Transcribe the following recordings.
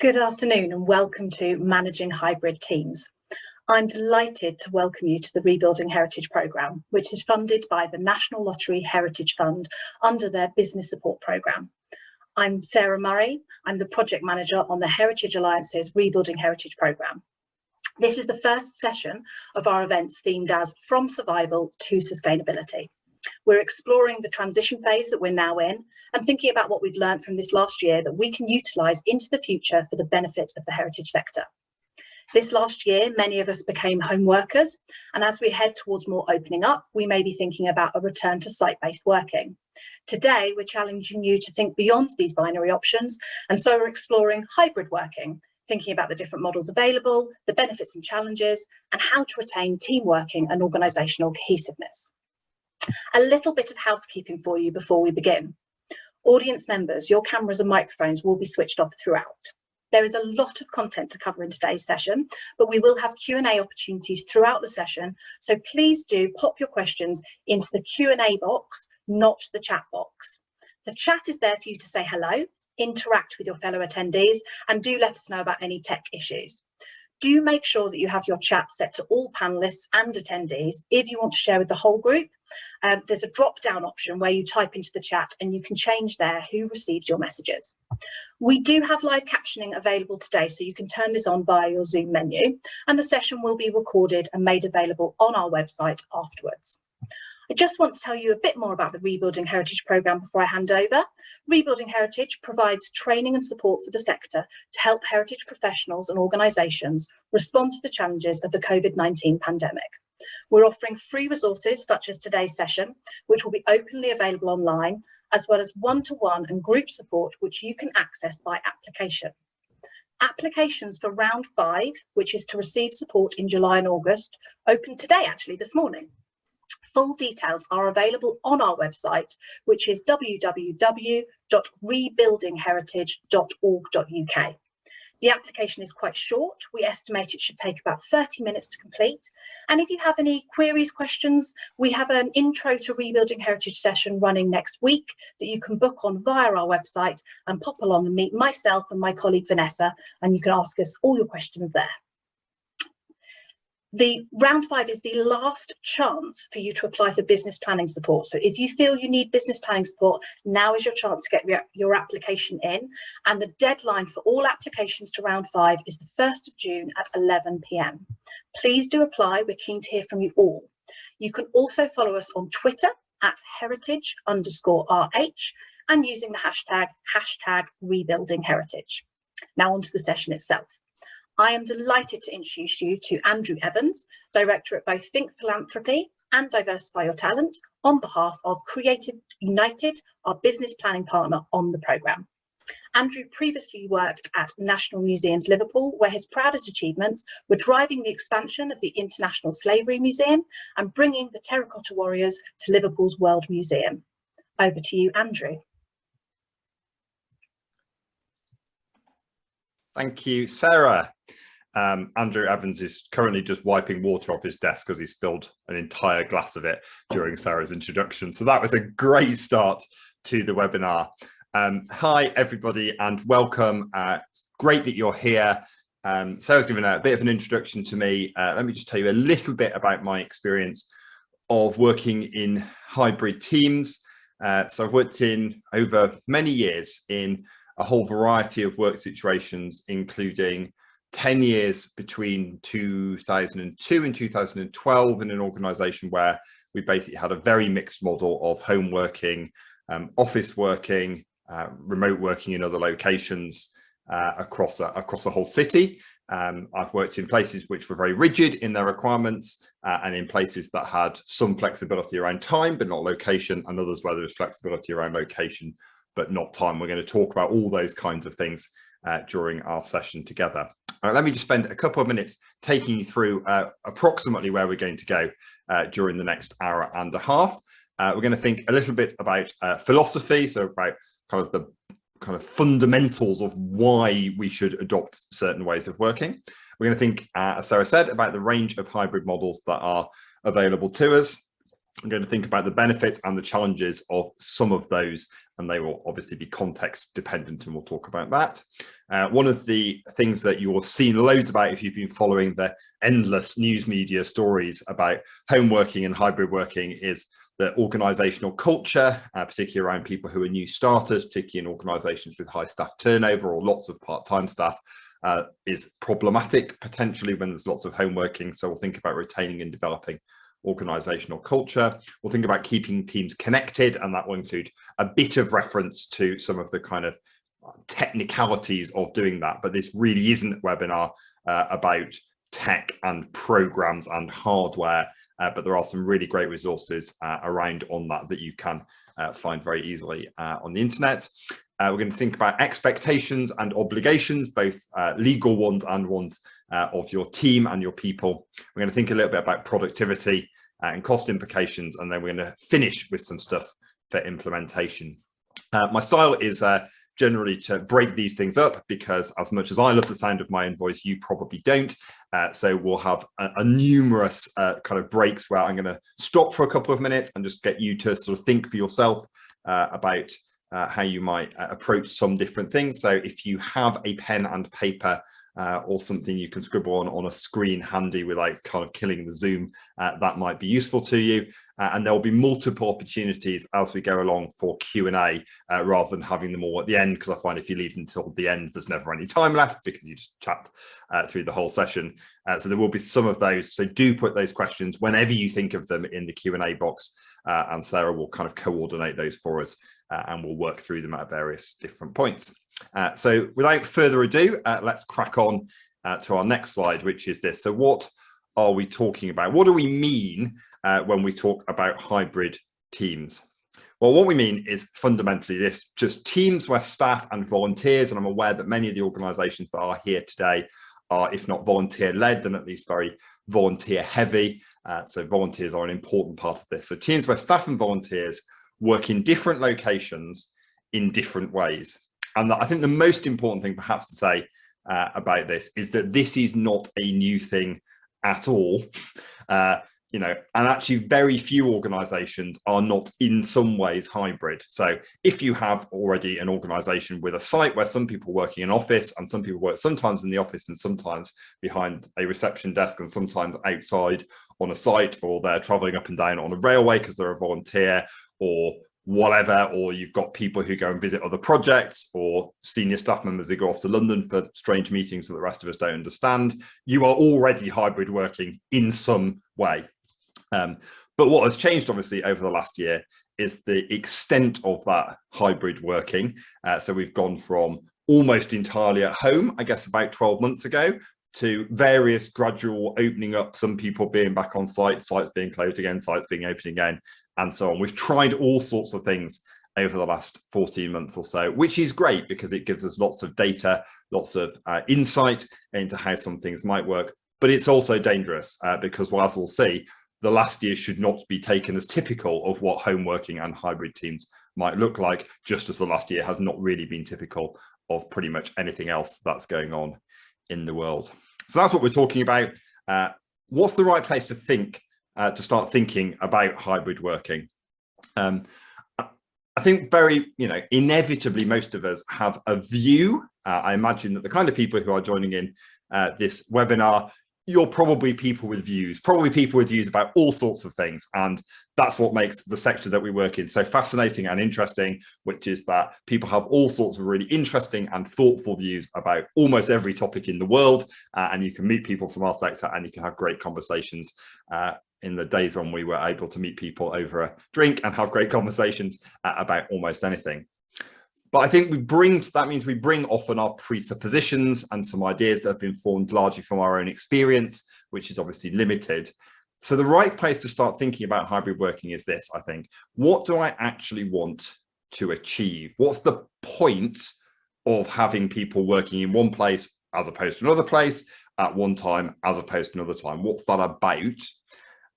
Good afternoon and welcome to Managing Hybrid Teams. I'm delighted to welcome you to the Rebuilding Heritage programme, which is funded by the National Lottery Heritage Fund under their Business Support Programme. I'm Sarah Murray. I'm the Project Manager on the Heritage Alliance's Rebuilding Heritage programme. This is the first session of our events themed as From Survival to Sustainability. We're exploring the transition phase that we're now in and thinking about what we've learned from this last year that we can utilise into the future for the benefit of the heritage sector. This last year, many of us became home workers, and as we head towards more opening up, we may be thinking about a return to site-based working. Today, we're challenging you to think beyond these binary options, and so we're exploring hybrid working, thinking about the different models available, the benefits and challenges, and how to retain team working and organisational cohesiveness. A little bit of housekeeping for you before we begin. Audience members, your cameras and microphones will be switched off throughout. There is a lot of content to cover in today's session, but we will have Q&A opportunities throughout the session, so please do pop your questions into the Q&A box, not the chat box. The chat is there for you to say hello, interact with your fellow attendees, and do let us know about any tech issues. Do make sure that you have your chat set to all panellists and attendees. If you want to share with the whole group, there's a drop-down option where you type into the chat and you can change there who receives your messages. We do have live captioning available today, so you can turn this on via your Zoom menu, and the session will be recorded and made available on our website afterwards. I just want to tell you a bit more about the Rebuilding Heritage programme before I hand over. Rebuilding Heritage provides training and support for the sector to help heritage professionals and organisations respond to the challenges of the COVID-19 pandemic. We're offering free resources such as today's session, which will be openly available online, as well as one-to-one and group support, which you can access by application. Applications for round 5, which is to receive support in July and August, opened today, actually this morning. Full details are available on our website, which is www.rebuildingheritage.org.uk. The application is quite short. We estimate it should take about 30 minutes to complete. And if you have any queries, questions, we have an Intro to Rebuilding Heritage session running next week that you can book on via our website and pop along and meet myself and my colleague Vanessa, and you can ask us all your questions there. The round 5 is the last chance for you to apply for business planning support. So if you feel you need business planning support, now is your chance to get your application in. And the deadline for all applications to round 5 is the 1st of June at 11 PM. Please do apply. We're keen to hear from you all. You can also follow us on Twitter at heritage_RH and using the hashtag Rebuilding Heritage. Now onto the session itself. I am delighted to introduce you to Andrew Evans, Director at both Think Philanthropy and Diversify Your Talent, on behalf of Creative United, our business planning partner on the programme. Andrew previously worked at National Museums Liverpool, where his proudest achievements were driving the expansion of the International Slavery Museum and bringing the Terracotta Warriors to Liverpool's World Museum. Over to you, Andrew. Thank you, Sarah. Andrew Evans is currently just wiping water off his desk because he spilled an entire glass of it during Sarah's introduction. So that was a great start to the webinar. Hi, everybody, and welcome. Great that you're here. Sarah's given a bit of an introduction to me. Let me just tell you a little bit about my experience of working in hybrid teams. So I've worked in over many years in a whole variety of work situations, including 10 years between 2002 and 2012 in an organisation where we basically had a very mixed model of home working, office working, remote working in other locations across a whole city. I've worked in places which were very rigid in their requirements and in places that had some flexibility around time but not location, and others where there was flexibility around location but not time. We're going to talk about all those kinds of things during our session together. Let me just spend a couple of minutes taking you through approximately where we're going to go during the next hour and a half. We're going to think a little bit about philosophy, so about kind of fundamentals of why we should adopt certain ways of working. We're going to think, as Sarah said, about the range of hybrid models that are available to us. I'm going to think about the benefits and the challenges of some of those, and they will obviously be context dependent, and we'll talk about that. One of the things that you've seen loads about if you've been following the endless news media stories about home working and hybrid working is the organisational culture, particularly around people who are new starters, particularly in organisations with high staff turnover or lots of part-time staff, is problematic potentially when there's lots of home working. So we'll think about retaining and developing organisational culture. We'll think about keeping teams connected, and that will include a bit of reference to some of the kind of technicalities of doing that. But this really isn't a webinar about tech and programs and hardware, but there are some really great resources around on that you can find very easily on the internet. We're going to think about expectations and obligations, both legal ones and ones of your team and your people. We're going to think a little bit about productivity and cost implications, and then we're going to finish with some stuff for implementation. My style is generally to break these things up, because as much as I love the sound of my own voice, you probably don't. So we'll have a numerous kind of breaks where I'm going to stop for a couple of minutes and just get you to sort of think for yourself about how you might approach some different things. So if you have a pen and paper or something you can scribble on a screen handy without kind of killing the Zoom, that might be useful to you. And there will be multiple opportunities as we go along for Q&A rather than having them all at the end, because I find if you leave until the end, there's never any time left because you just chat through the whole session. So there will be some of those. So do put those questions whenever you think of them in the Q&A box, and Sarah will kind of coordinate those for us, and we'll work through them at various different points. So without further ado, let's crack on to our next slide, which is this. So what are we talking about? What do we mean when we talk about hybrid teams? Well, what we mean is fundamentally this: just teams where staff and volunteers, and I'm aware that many of the organisations that are here today are, if not volunteer-led, then at least very volunteer-heavy. So volunteers are an important part of this. So teams where staff and volunteers work in different locations in different ways. And I think the most important thing perhaps to say about this is that this is not a new thing at all. You know, and actually very few organizations are not in some ways hybrid. So if you have already an organization with a site where some people work in an office and some people work sometimes in the office and sometimes behind a reception desk and sometimes outside on a site, or they're traveling up and down on a railway because they're a volunteer or whatever, or you've got people who go and visit other projects, or senior staff members who go off to London for strange meetings that the rest of us don't understand, you are already hybrid working in some way. But what has changed obviously over the last year is the extent of that hybrid working. So we've gone from almost entirely at home, I guess about 12 months ago, to various gradual opening up, some people being back on site, sites being closed again, sites being open again, and so on. We've tried all sorts of things over the last 14 months or so, which is great because it gives us lots of data, lots of insight into how some things might work. But it's also dangerous because, well, as we'll see, the last year should not be taken as typical of what home working and hybrid teams might look like, just as the last year has not really been typical of pretty much anything else that's going on in the world. So that's what we're talking about. What's the right place to think, to start thinking about hybrid working? I think very, inevitably most of us have a view. I imagine that the kind of people who are joining in this webinar, you're probably people with views about all sorts of things. And that's what makes the sector that we work in so fascinating and interesting, which is that people have all sorts of really interesting and thoughtful views about almost every topic in the world. And you can meet people from our sector and you can have great conversations in the days when we were able to meet people over a drink and have great conversations about almost anything. But I think that means we bring often our presuppositions and some ideas that have been formed largely from our own experience, which is obviously limited. So the right place to start thinking about hybrid working is this, I think. What do I actually want to achieve? What's the point of having people working in one place as opposed to another place at one time as opposed to another time? What's that about?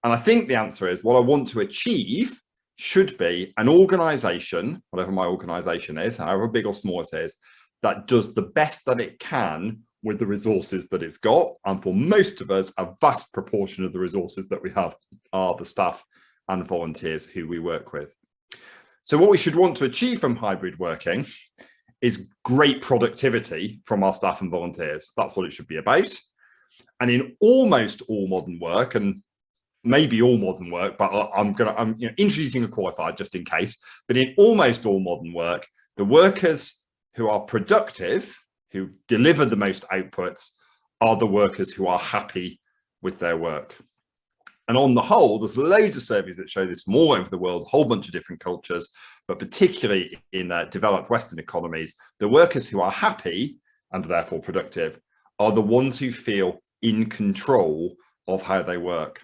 And I think the answer is what I want to achieve should be an organization, whatever my organization is, however big or small it is, that does the best that it can with the resources that it's got. And for most of us, a vast proportion of the resources that we have are the staff and volunteers who we work with. So what we should want to achieve from hybrid working is great productivity from our staff and volunteers. That's what it should be about. And in almost all modern work, and maybe all modern work, but I'm introducing a qualifier just in case, but in almost all modern work, the workers who are productive, who deliver the most outputs, are the workers who are happy with their work. And on the whole, there's loads of surveys that show this from all over the world, a whole bunch of different cultures, but particularly in developed Western economies, the workers who are happy and therefore productive are the ones who feel in control of how they work.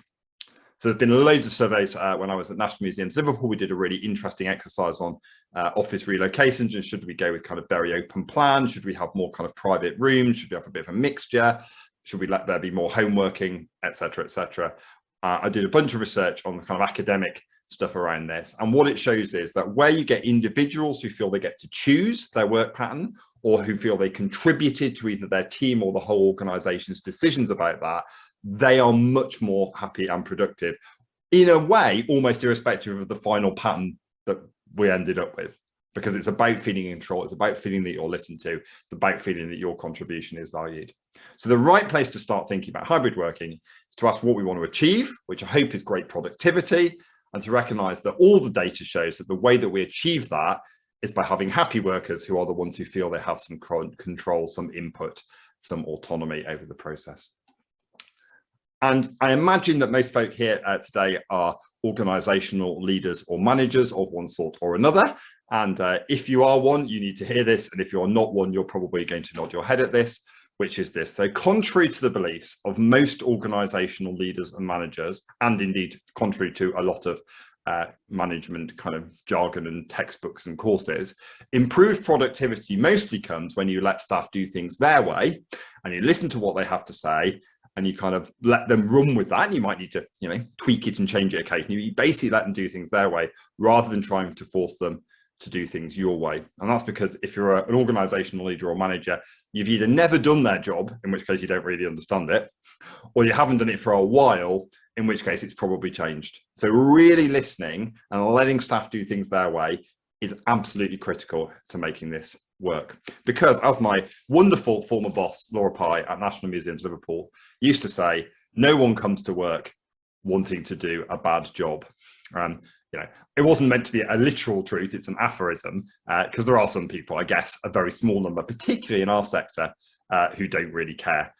So there's been loads of surveys. When I was at National Museums Liverpool, we did a really interesting exercise on office relocations, and should we go with kind of very open plan? Should we have more kind of private rooms? Should we have a bit of a mixture? Should we let there be more home working, et cetera, et cetera? I did a bunch of research on the kind of academic stuff around this. And what it shows is that where you get individuals who feel they get to choose their work pattern, or who feel they contributed to either their team or the whole organization's decisions about that, they are much more happy and productive, in a way, almost irrespective of the final pattern that we ended up with, because it's about feeling in control. It's about feeling that you're listened to. It's about feeling that your contribution is valued. So the right place to start thinking about hybrid working is to ask what we want to achieve, which I hope is great productivity, and to recognize that all the data shows that the way that we achieve that is by having happy workers who are the ones who feel they have some control, some input, some autonomy over the process. And I imagine that most folk here today are organizational leaders or managers of one sort or another. And if you are one, you need to hear this. And if you're not one, you're probably going to nod your head at this, which is this. So contrary to the beliefs of most organizational leaders and managers, and indeed contrary to a lot of management kind of jargon and textbooks and courses, improved productivity mostly comes when you let staff do things their way and you listen to what they have to say, and you kind of let them run with that. And you might need to, tweak it and change it occasionally. You basically let them do things their way rather than trying to force them to do things your way. And that's because if you're an organizational leader or manager, you've either never done their job, in which case you don't really understand it, or you haven't done it for a while, in which case it's probably changed. So really listening and letting staff do things their way is absolutely critical to making this work. Because as my wonderful former boss, Laura Pye at National Museums Liverpool used to say, no one comes to work wanting to do a bad job. It wasn't meant to be a literal truth, it's an aphorism, because there are some people, I guess, a very small number, particularly in our sector, who don't really care.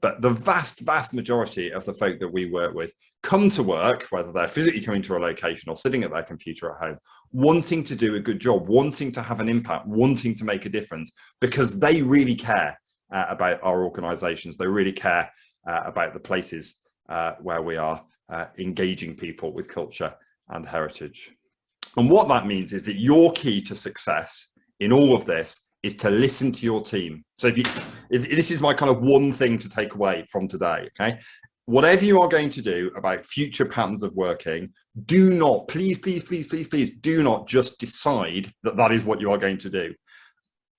But the vast, vast majority of the folk that we work with come to work, whether they're physically coming to a location or sitting at their computer at home, wanting to do a good job, wanting to have an impact, wanting to make a difference, because they really care about our organisations. They really care about the places where we are engaging people with culture and heritage. And what that means is that your key to success in all of this is to listen to your team. So this is my kind of one thing to take away from today, okay? Whatever you are going to do about future patterns of working, do not, please, do not just decide that that is what you are going to do.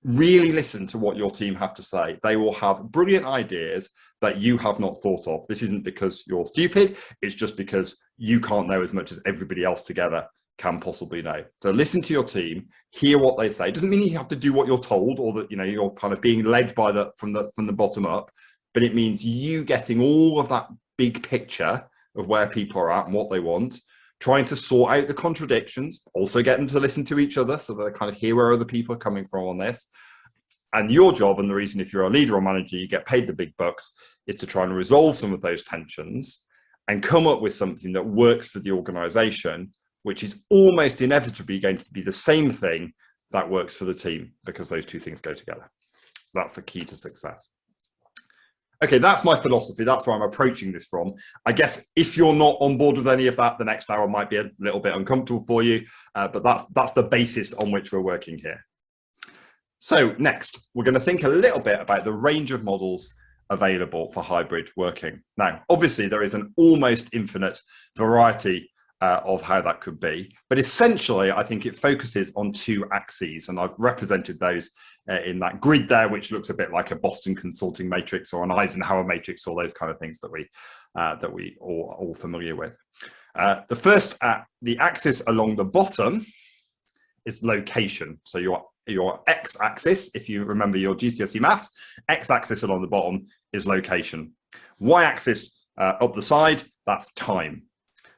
Really listen to what your team have to say. They will have brilliant ideas that you have not thought of. This isn't because you're stupid, it's just because you can't know as much as everybody else together can possibly know. So listen to your team, hear what they say. It doesn't mean you have to do what you're told, or that you're kind of being led by from the bottom up, but it means you getting all of that big picture of where people are at and what they want, trying to sort out the contradictions, also get them to listen to each other so they kind of hear where other people are coming from on this. And your job, and the reason if you're a leader or manager, you get paid the big bucks, is to try and resolve some of those tensions and come up with something that works for the organization, which is almost inevitably going to be the same thing that works for the team, because those two things go together. So that's the key to success. Okay, that's my philosophy. That's where I'm approaching this from. I guess if you're not on board with any of that, the next hour might be a little bit uncomfortable for you, but that's the basis on which we're working here. So next, we're going to think a little bit about the range of models available for hybrid working. Now, obviously, there is an almost infinite variety of how that could be, but essentially, I think it focuses on two axes, and I've represented those in that grid there, which looks a bit like a Boston Consulting matrix or an Eisenhower matrix, all those kind of things that we all familiar with. The first, the axis along the bottom is location. So your x-axis, if you remember your GCSE maths, x-axis along the bottom is location. Y-axis up the side, that's time.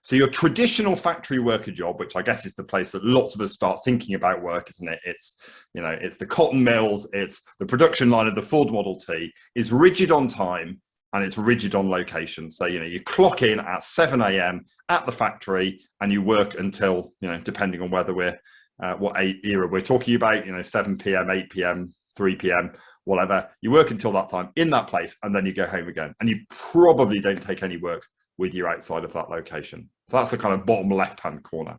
So your traditional factory worker job, which I guess is the place that lots of us start thinking about work, isn't it? It's, you know, it's the cotton mills, it's the production line of the Ford Model T, is rigid on time and it's rigid on location. So, you know, you clock in at 7 a.m. at the factory and you work until, you know, depending on whether we're, what era we're talking about, you know, 7 p.m., 8 p.m., 3 p.m., whatever, you work until that time in that place and then you go home again. And you probably don't take any work with you outside of that location. So that's the kind of bottom left-hand corner.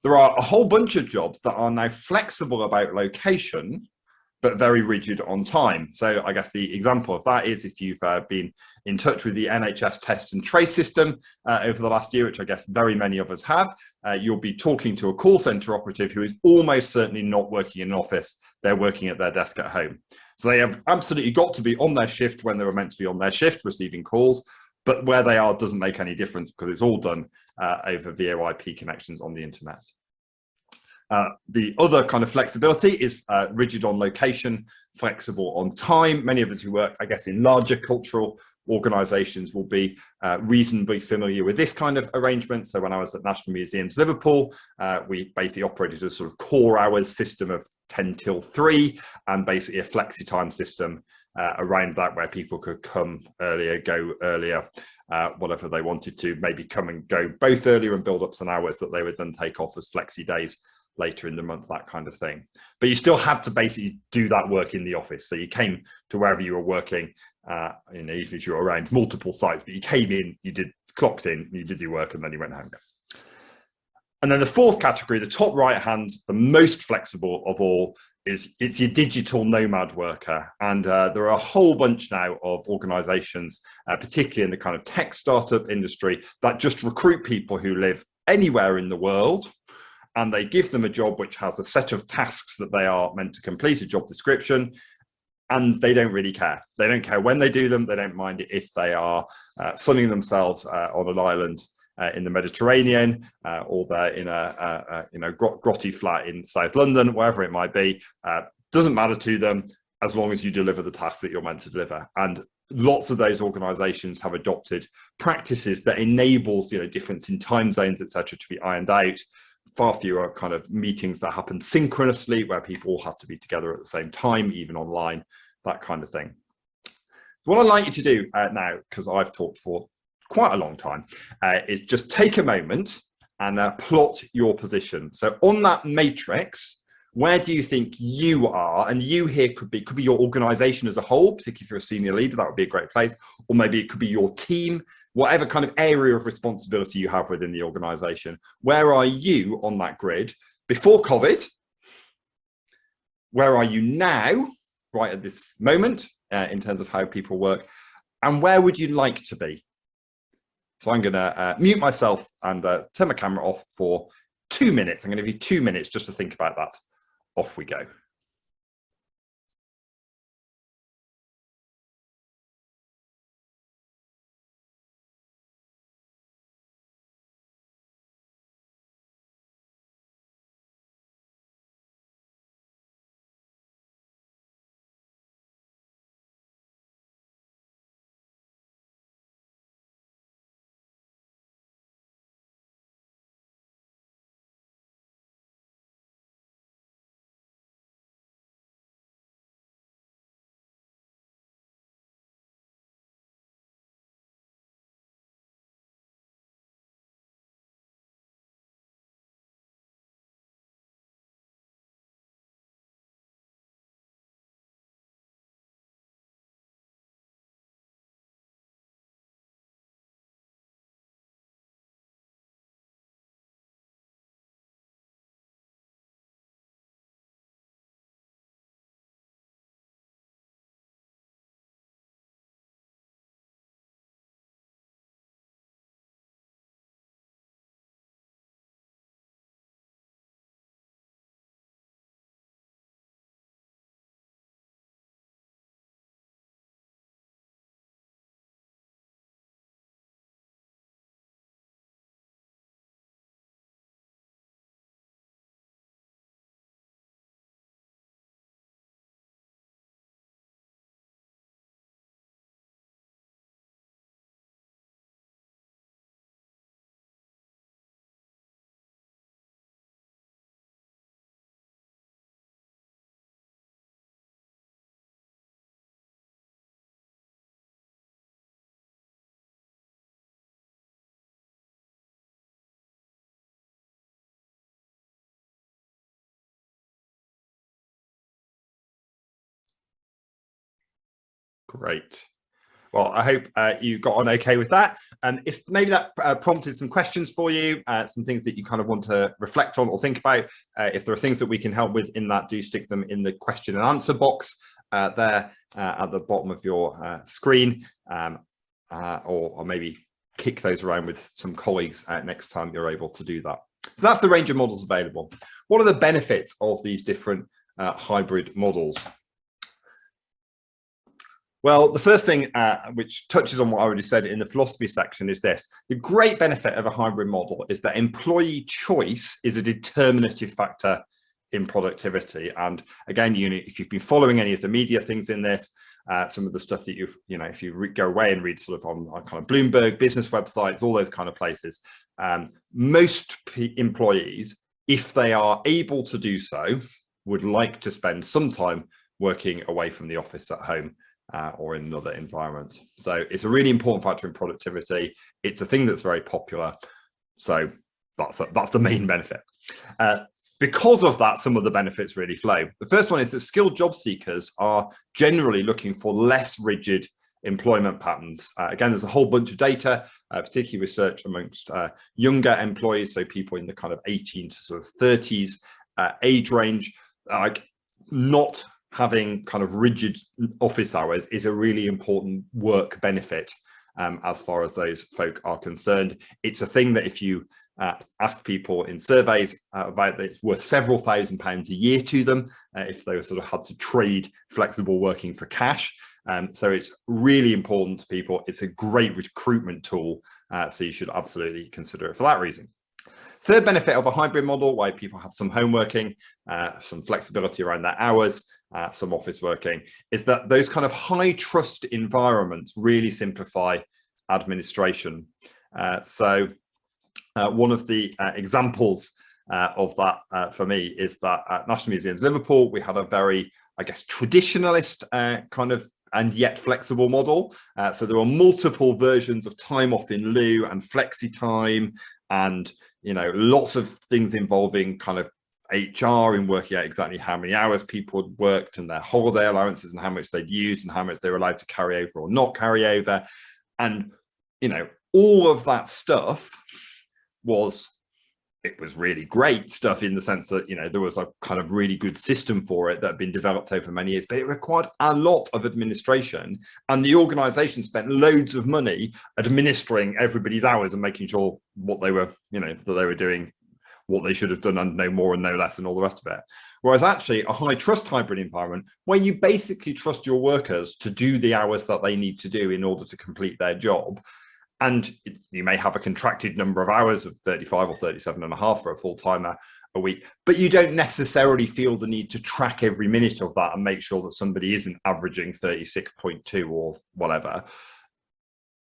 There are a whole bunch of jobs that are now flexible about location, but very rigid on time. So I guess the example of that is if you've been in touch with the NHS test and trace system over the last year, which I guess very many of us have, you'll be talking to a call center operative who is almost certainly not working in an office. They're working at their desk at home. So they have absolutely got to be on their shift when they were meant to be on their shift, receiving calls. But where they are doesn't make any difference because it's all done over VoIP connections on the internet. The other kind of flexibility is rigid on location, flexible on time. Many of us who work, I guess, in larger cultural organisations will be reasonably familiar with this kind of arrangement. So when I was at National Museums Liverpool, we basically operated a sort of core hours system of 10 till 3 and basically a flexi time system around that where people could come earlier, go earlier, whatever they wanted to, maybe come and go both earlier and build up some hours that they would then take off as flexi days later in the month, that kind of thing. But you still had to basically do that work in the office. So you came to wherever you were working, you know, even if you were around multiple sites, but you came in, you clocked in, you did your work, and then you went home. And then the fourth category, the top right hand, the most flexible of all, it's your digital nomad worker. And there are a whole bunch now of organizations, particularly in the kind of tech startup industry, that just recruit people who live anywhere in the world. And they give them a job which has a set of tasks that they are meant to complete, a job description, and they don't really care. They don't care when they do them. They don't mind it if they are sunning themselves on an island in the Mediterranean, or they're in a grotty flat in South London, wherever it might be. Doesn't matter to them as long as you deliver the task that you're meant to deliver. And lots of those organizations have adopted practices that enables, you know, difference in time zones, etc., to be ironed out. Far fewer kind of meetings that happen synchronously where people all have to be together at the same time, even online, that kind of thing. So what I'd like you to do now, because I've talked for quite a long time, is just take a moment and plot your position. So on that matrix, where do you think you are? And you here could be your organization as a whole, particularly if you're a senior leader, that would be a great place. Or maybe it could be your team, whatever kind of area of responsibility you have within the organization. Where are you on that grid before COVID? Where are you now, right at this moment, in terms of how people work? And where would you like to be? So I'm going to mute myself and turn my camera off for 2 minutes. I'm going to give you 2 minutes just to think about that. Off we go. Great. Well, I hope you got on okay with that. And if maybe that prompted some questions for you, some things that you kind of want to reflect on or think about, if there are things that we can help with in that, do stick them in the question and answer box there at the bottom of your screen, or maybe kick those around with some colleagues next time you're able to do that. So that's the range of models available. What are the benefits of these different hybrid models? Well, the first thing, which touches on what I already said in the philosophy section, is this. The great benefit of a hybrid model is that employee choice is a determinative factor in productivity. And again, if you've been following any of the media things in this, some of the stuff that if you go away and read sort of on kind of Bloomberg business websites, all those kind of places, most employees, if they are able to do so, would like to spend some time working away from the office at home. Or in another environment. So it's a really important factor in productivity. It's a thing that's very popular. So that's the main benefit. Because of that, some of the benefits really flow. The first one is that skilled job seekers are generally looking for less rigid employment patterns. Again, there's a whole bunch of data, particularly research amongst younger employees, so people in the kind of 18 to sort of 30s age range, not having kind of rigid office hours is a really important work benefit as far as those folk are concerned. It's a thing that if you ask people in surveys about, it's worth several £1,000s a year to them if they sort of had to trade flexible working for cash. So it's really important to people. It's a great recruitment tool, so you should absolutely consider it for that reason. Third benefit of a hybrid model, why people have some home working, some flexibility around their hours, some office working, is that those kind of high trust environments really simplify administration. So one of the examples of that for me is that at National Museums Liverpool, we had a very, I guess, traditionalist kind of and yet flexible model. So there were multiple versions of time off in lieu and flexi time, and lots of things involving kind of HR in working out exactly how many hours people had worked and their holiday allowances and how much they'd used and how much they were allowed to carry over or not carry over. And all of that stuff was really great stuff in the sense that there was a kind of really good system for it that had been developed over many years, but it required a lot of administration, and the organization spent loads of money administering everybody's hours and making sure what they were that they were doing what they should have done, and no more and no less, and all the rest of it. Whereas actually a high trust hybrid environment, where you basically trust your workers to do the hours that they need to do in order to complete their job, and you may have a contracted number of hours of 35 or 37 and a half for a full-timer a week, but you don't necessarily feel the need to track every minute of that and make sure that somebody isn't averaging 36.2 or whatever.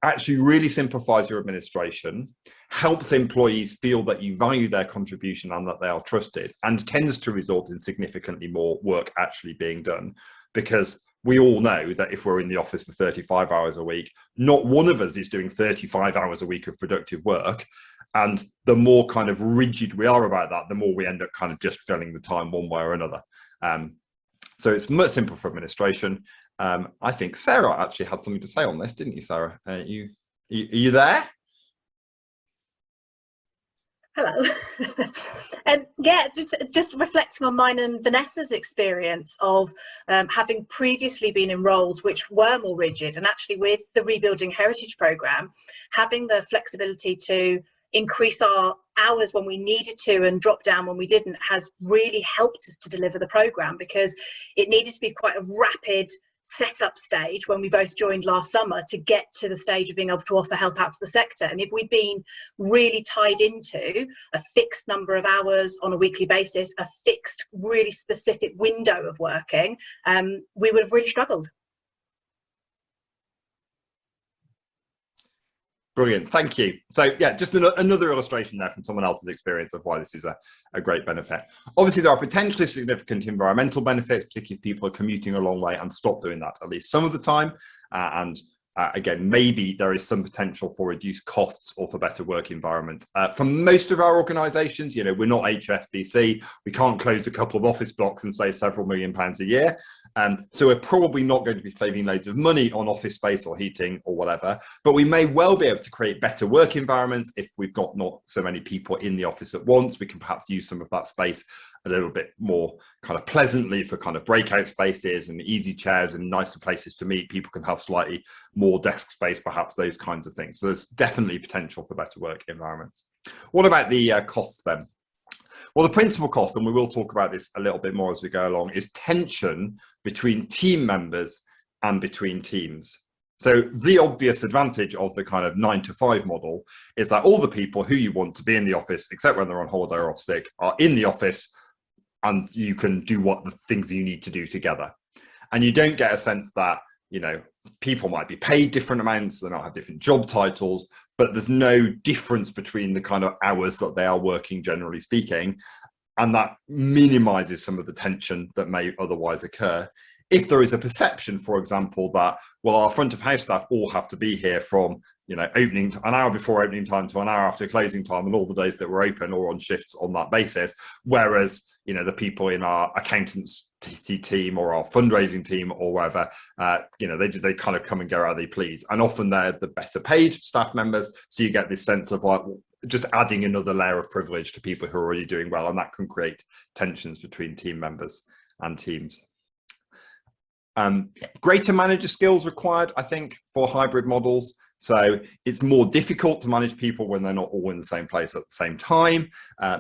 Actually really simplifies your administration, helps employees feel that you value their contribution and that they are trusted, and tends to result in significantly more work actually being done, because we all know that if we're in the office for 35 hours a week, not one of us is doing 35 hours a week of productive work. And the more kind of rigid we are about that, the more we end up kind of just filling the time one way or another. So it's much simpler for administration. I think Sarah actually had something to say on this, didn't you, Sarah? Are you there? Hello. Yeah, just reflecting on mine and Vanessa's experience of having previously been in roles which were more rigid, and actually with the Rebuilding Heritage programme, having the flexibility to increase our hours when we needed to and drop down when we didn't, has really helped us to deliver the programme, because it needed to be quite a rapid setup stage when we both joined last summer to get to the stage of being able to offer help out to the sector. And if we'd been really tied into a fixed number of hours on a weekly basis, a fixed, really specific window of working, we would have really struggled. Brilliant, thank you. So yeah, just another illustration there from someone else's experience of why this is a great benefit. Obviously, there are potentially significant environmental benefits, particularly if people are commuting a long way and stop doing that at least some of the time. And again, maybe there is some potential for reduced costs or for better work environments. For most of our organisations, you know, we're not HSBC. We can't close a couple of office blocks and save several £1,000,000 a year. So we're probably not going to be saving loads of money on office space or heating or whatever. But we may well be able to create better work environments if we've got not so many people in the office at once. We can perhaps use some of that space a little bit more kind of pleasantly for kind of breakout spaces and easy chairs and nicer places to meet. People can have slightly more desk space, perhaps, those kinds of things. So there's definitely potential for better work environments. What about the costs then? Well, the principal cost, and we will talk about this a little bit more as we go along, is tension between team members and between teams. So the obvious advantage of the kind of 9-to-5 model is that all the people who you want to be in the office, except when they're on holiday or off sick, are in the office, and you can do what the things you need to do together. And you don't get a sense that, you know, people might be paid different amounts, they might have different job titles, but there's no difference between the kind of hours that they are working, generally speaking. And that minimizes some of the tension that may otherwise occur. If there is a perception, for example, that, well, our front of house staff all have to be here from, you know, opening an hour before opening time to an hour after closing time and all the days that we're open, or on shifts on that basis, whereas, you know, the people in our accountants team or our fundraising team or wherever, you know, they kind of come and go how they please, and often they're the better paid staff members. So you get this sense of like just adding another layer of privilege to people who are already doing well, and that can create tensions between team members and teams. Greater manager skills required, I think, for hybrid models. So it's more difficult to manage people when they're not all in the same place at the same time.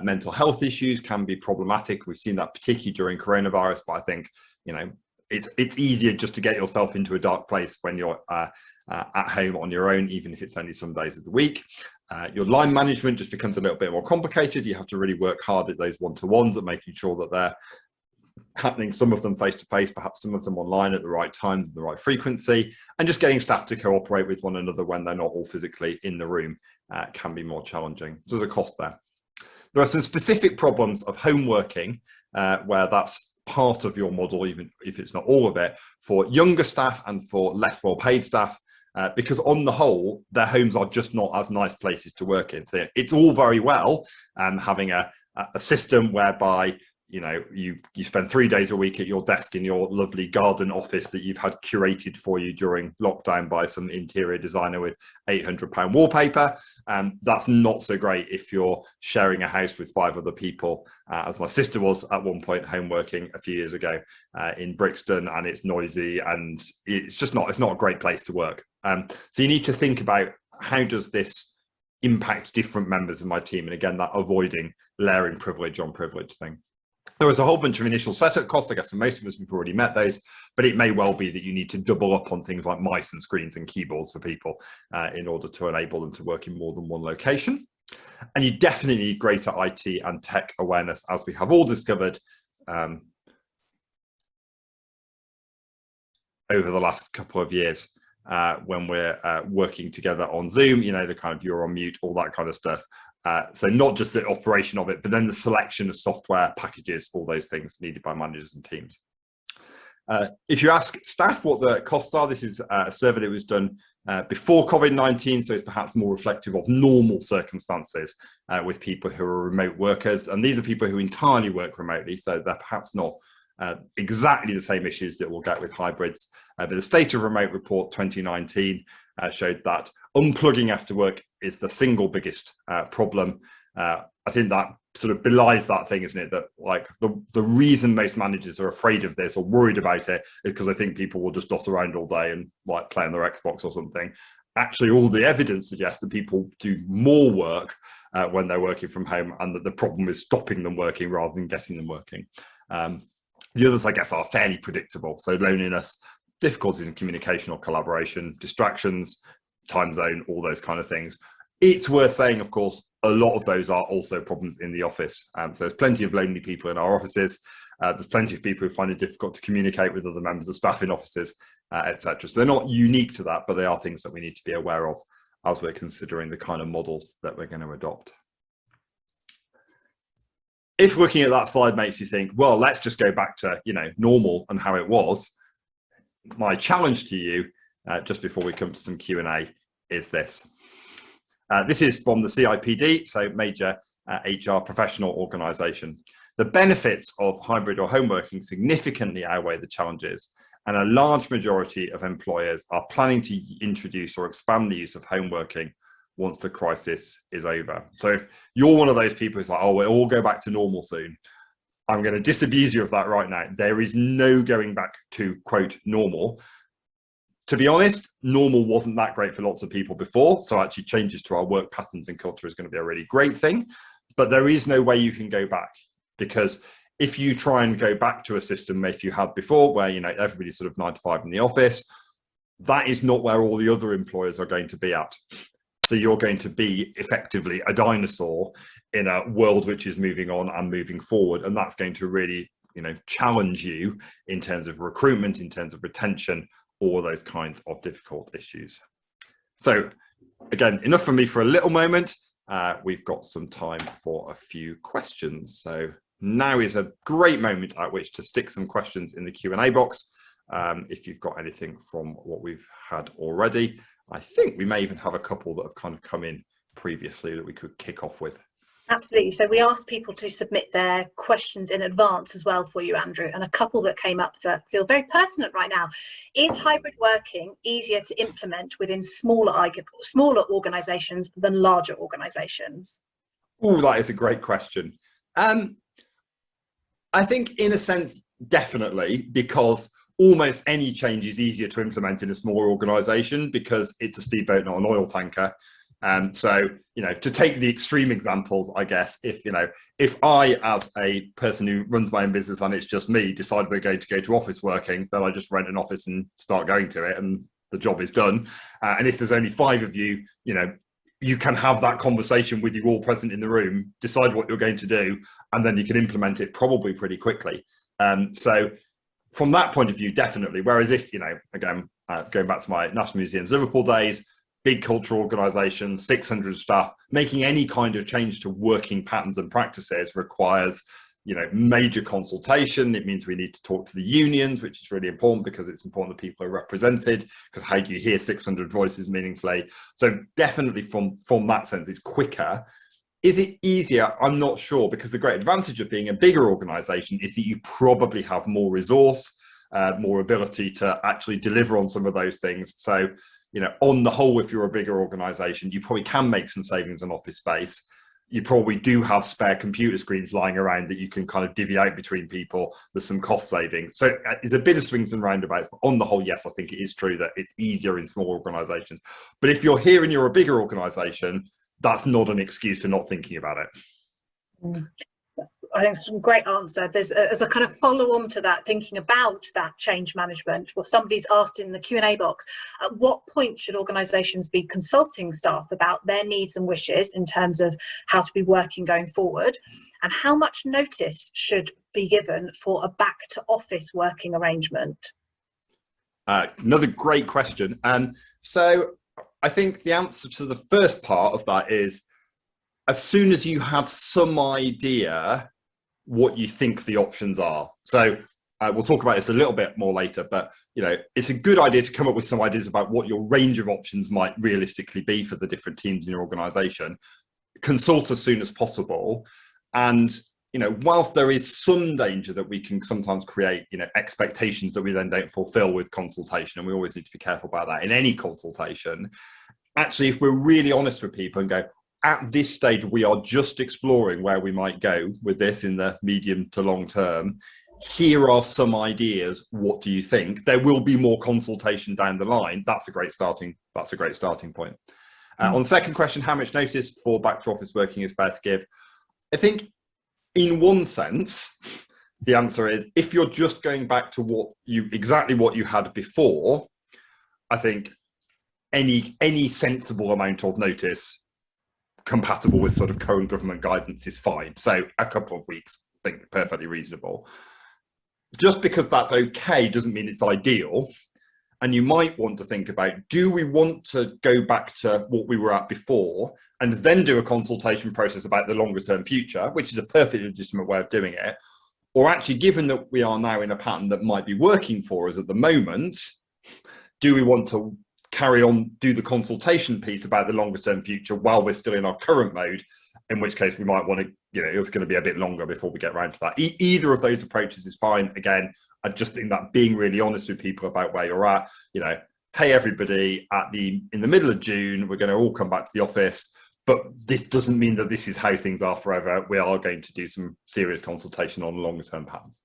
Mental health issues can be problematic. We've seen that particularly during coronavirus, but I think, you know, it's easier just to get yourself into a dark place when you're at home on your own, even if it's only some days of the week. Your line management just becomes a little bit more complicated. You have to really work hard at those one-to-ones and making sure that they're happening, some of them face-to-face, perhaps some of them online at the right times and the right frequency, and just getting staff to cooperate with one another when they're not all physically in the room can be more challenging. So there's a cost there. There are some specific problems of home working where that's part of your model, even if it's not all of it, for younger staff and for less well-paid staff, because on the whole, their homes are just not as nice places to work in. So it's all very well having a system whereby, you know, you spend 3 days a week at your desk in your lovely garden office that you've had curated for you during lockdown by some interior designer with £800 wallpaper. That's not so great if you're sharing a house with 5 other people, as my sister was at one point home working a few years ago in Brixton, and it's noisy and it's not a great place to work. So you need to think about, how does this impact different members of my team? And again, that avoiding layering privilege on privilege thing. There was a whole bunch of initial setup costs. I guess for most of us, we've already met those, but it may well be that you need to double up on things like mice and screens and keyboards for people in order to enable them to work in more than one location. And you definitely need greater IT and tech awareness, as we have all discovered over the last couple of years when we're working together on Zoom, you know, the kind of you're on mute, all that kind of stuff. So not just the operation of it, but then the selection of software packages, all those things needed by managers and teams. If you ask staff what the costs are, this is a survey that was done before COVID-19, so it's perhaps more reflective of normal circumstances with people who are remote workers. And these are people who entirely work remotely, so they're perhaps not exactly the same issues that we'll get with hybrids. But the State of Remote Report 2019 showed that unplugging after work is the single biggest problem. I think that sort of belies that thing, isn't it? That like the reason most managers are afraid of this or worried about it is because I think people will just dot around all day and like play on their Xbox or something. Actually, all the evidence suggests that people do more work when they're working from home, and that the problem is stopping them working rather than getting them working. The others, I guess, are fairly predictable. So loneliness, difficulties in communication or collaboration, distractions, time zone, all those kind of things. It's worth saying, of course, a lot of those are also problems in the office. So there's plenty of lonely people in our offices. There's plenty of people who find it difficult to communicate with other members of staff in offices, etc. So they're not unique to that, but they are things that we need to be aware of as we're considering the kind of models that we're going to adopt. If looking at that slide makes you think, well, let's just go back to, you know, normal and how it was, my challenge to you just before we come to some Q&A is this. This is from the CIPD, so major HR professional organisation. The benefits of hybrid or home working significantly outweigh the challenges, and a large majority of employers are planning to introduce or expand the use of home working once the crisis is over. So if you're one of those people who's like, oh, we'll all go back to normal soon, I'm going to disabuse you of that right now. There is no going back to, quote, normal. To be honest, normal wasn't that great for lots of people before, so actually changes to our work patterns and culture is going to be a really great thing. But there is no way you can go back, because if you try and go back to a system if you had before, where everybody's sort of 9 to 5 in the office, that is not where all the other employers are going to be at. So you're going to be effectively a dinosaur in a world which is moving on and moving forward, and that's going to really challenge you in terms of recruitment, in terms of retention, all those kinds of difficult issues. So again, enough from me for a little moment. We've got some time for a few questions. So now is a great moment at which to stick some questions in the Q&A box. If you've got anything from what we've had already, I think we may even have a couple that have kind of come in previously that we could kick off with. Absolutely. So we asked people to submit their questions in advance as well for you, Andrew, and a couple that came up that feel very pertinent right now. Is hybrid working easier to implement within smaller organisations than larger organisations? Oh, that is a great question. I think in a sense, definitely, because almost any change is easier to implement in a smaller organisation because it's a speedboat, not an oil tanker. So, to take the extreme examples, I guess, if I, as a person who runs my own business and it's just me, decide we're going to go to office working, then I just rent an office and start going to it and the job is done. And if there's only 5 of you, you can have that conversation with you all present in the room, decide what you're going to do, and then you can implement it probably pretty quickly. So from that point of view, definitely. Whereas if, again, going back to my National Museums Liverpool days, big cultural organisations, 600 staff, making any kind of change to working patterns and practices requires, major consultation. It means we need to talk to the unions, which is really important because it's important that people are represented, because how do you hear 600 voices meaningfully? So definitely from that sense, it's quicker. Is it easier? I'm not sure, because the great advantage of being a bigger organisation is that you probably have more resource, more ability to actually deliver on some of those things. So, on the whole, if you're a bigger organisation, you probably can make some savings on office space. You probably do have spare computer screens lying around that you can kind of divvy out between people. There's some cost savings. So it's a bit of swings and roundabouts, but on the whole, yes, I think it is true that it's easier in small organisations. But if you're here and you're a bigger organisation, that's not an excuse for not thinking about it. I think it's a great answer. There's as a kind of follow on to that, thinking about that change management. Well, somebody's asked in the Q&A box, at what point should organisations be consulting staff about their needs and wishes in terms of how to be working going forward? And how much notice should be given for a back to office working arrangement? Another great question. So I think the answer to the first part of that is, as soon as you have some idea what you think the options are. So we'll talk about this a little bit more later, but it's a good idea to come up with some ideas about what your range of options might realistically be for the different teams in your organization. Consult as soon as possible. And whilst there is some danger that we can sometimes create expectations that we then don't fulfill with consultation, and we always need to be careful about that in any consultation, actually, if we're really honest with people and go, at this stage, we are just exploring where we might go with this in the medium to long term. Here are some ideas. What do you think? There will be more consultation down the line. That's a great starting point. On the second question, how much notice for back to office working is fair to give? I think in one sense, the answer is, if you're just going back to exactly what you had before, I think any sensible amount of notice compatible with sort of current government guidance is fine. So a couple of weeks, I think perfectly reasonable. Just because that's okay doesn't mean it's ideal. And you might want to think about, do we want to go back to what we were at before and then do a consultation process about the longer term future, which is a perfectly legitimate way of doing it? Or actually, given that we are now in a pattern that might be working for us at the moment, do we want to carry on, do the consultation piece about the longer term future while we're still in our current mode, in which case we might want to, it's going to be a bit longer before we get around to that. Either of those approaches is fine. Again, I just think that being really honest with people about where you're at, hey, everybody, in the middle of June, we're going to all come back to the office, but this doesn't mean that this is how things are forever. We are going to do some serious consultation on longer term patterns.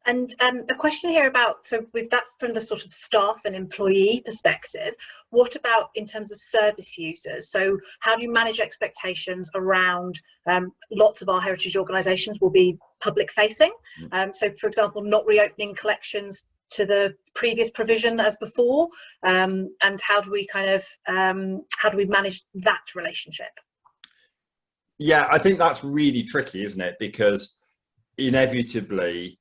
And a question here about, so that's from the sort of staff and employee perspective. What about in terms of service users? So how do you manage expectations around, lots of our heritage organisations will be public facing. So for example, not reopening collections to the previous provision as before, and how do we manage that relationship? Yeah, I think that's really tricky, isn't it? Because inevitably,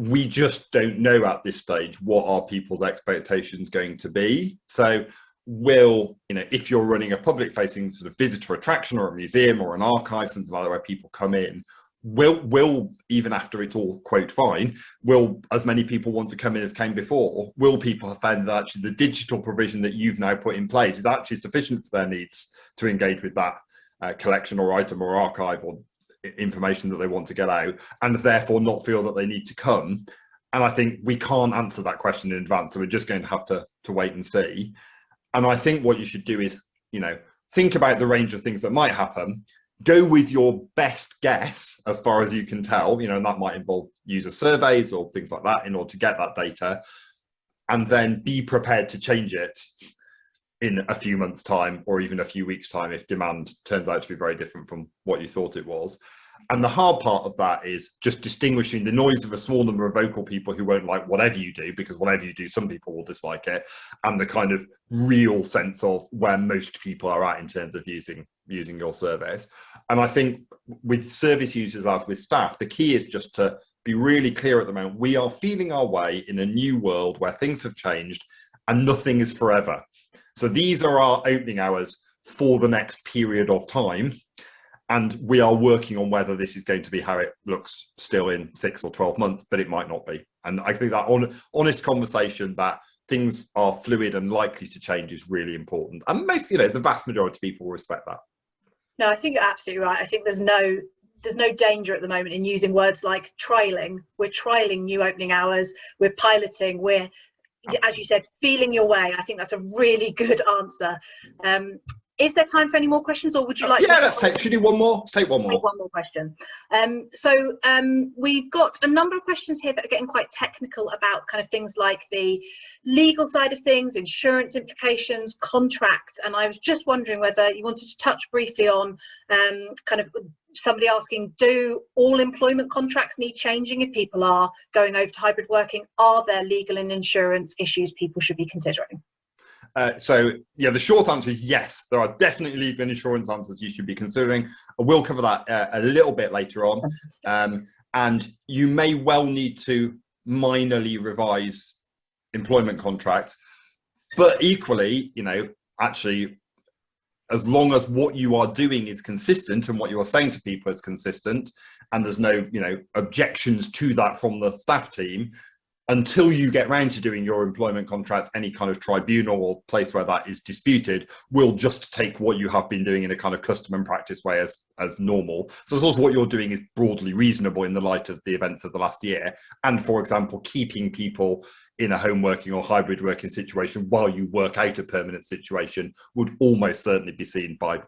we just don't know at this stage what are people's expectations going to be. So if you're running a public facing sort of visitor attraction or a museum or an archive, something like that, where people come in, will even after it's all quote fine, will as many people want to come in as came before? Will people have found that actually the digital provision that you've now put in place is actually sufficient for their needs to engage with that collection or item or archive or information that they want to get out, and therefore not feel that they need to come? And I think we can't answer that question in advance, so we're just going to have to wait and see. And I think what you should do is, think about the range of things that might happen, go with your best guess as far as you can tell, and that might involve user surveys or things like that in order to get that data, and then be prepared to change it in a few months' time or even a few weeks' time if demand turns out to be very different from what you thought it was. And the hard part of that is just distinguishing the noise of a small number of vocal people who won't like whatever you do, because whatever you do, some people will dislike it, and the kind of real sense of where most people are at in terms of using your service. And I think with service users as with staff, the key is just to be really clear at the moment. We are feeling our way in a new world where things have changed and nothing is forever. So these are our opening hours for the next period of time. And we are working on whether this is going to be how it looks still in 6 or 12 months, but it might not be. And I think that honest conversation that things are fluid and likely to change is really important. And most, the vast majority of people respect that. No, I think you're absolutely right. I think there's no danger at the moment in using words like trialing. We're trialing new opening hours. We're piloting. We're, as you said, feeling your way. I think that's a really good answer. Is there time for any more questions, or would you like? Yeah, should we do one more? Let's take one more. Take one more question. We've got a number of questions here that are getting quite technical about kind of things like the legal side of things, insurance implications, contracts, and I was just wondering whether you wanted to touch briefly on kind of somebody asking, do all employment contracts need changing if people are going over to hybrid working? Are there legal and insurance issues people should be considering? The short answer is yes, there are definitely legal and insurance answers you should be considering. I will cover that a little bit later on. And you may well need to minorly revise employment contracts, but equally, actually, as long as what you are doing is consistent and what you are saying to people is consistent, and there's no, objections to that from the staff team, until you get round to doing your employment contracts, any kind of tribunal or place where that is disputed will just take what you have been doing in a kind of custom and practice way as normal. So as long as what you're doing is broadly reasonable in the light of the events of the last year, and for example, keeping people in a home working or hybrid working situation while you work out a permanent situation would almost certainly be seen by,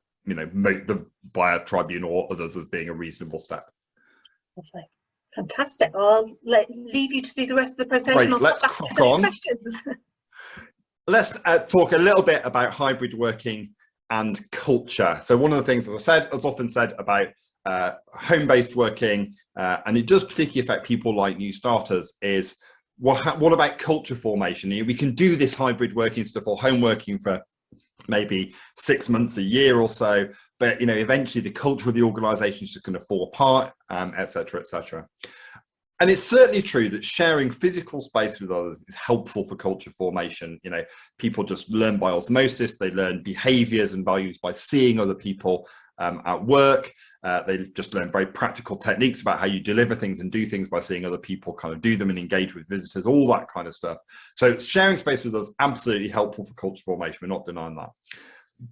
by a tribunal or others as being a reasonable step. Lovely. Fantastic. I'll leave you to do the rest of the presentation. Right, let's crack on. Let's talk a little bit about hybrid working and culture. So one of the things, as often said about home-based working, and it does particularly affect people like new starters, is what about culture formation? We can do this hybrid working stuff or home working for maybe 6 months, a year or so, but eventually the culture of the organization is just going to fall apart, etc., etc. And it's certainly true that sharing physical space with others is helpful for culture formation. You know, people just learn by osmosis. They learn behaviors and values by seeing other people at work. They just learn very practical techniques about how you deliver things and do things by seeing other people kind of do them and engage with visitors, all that kind of stuff. So sharing space with others, absolutely helpful for culture formation. We're not denying that.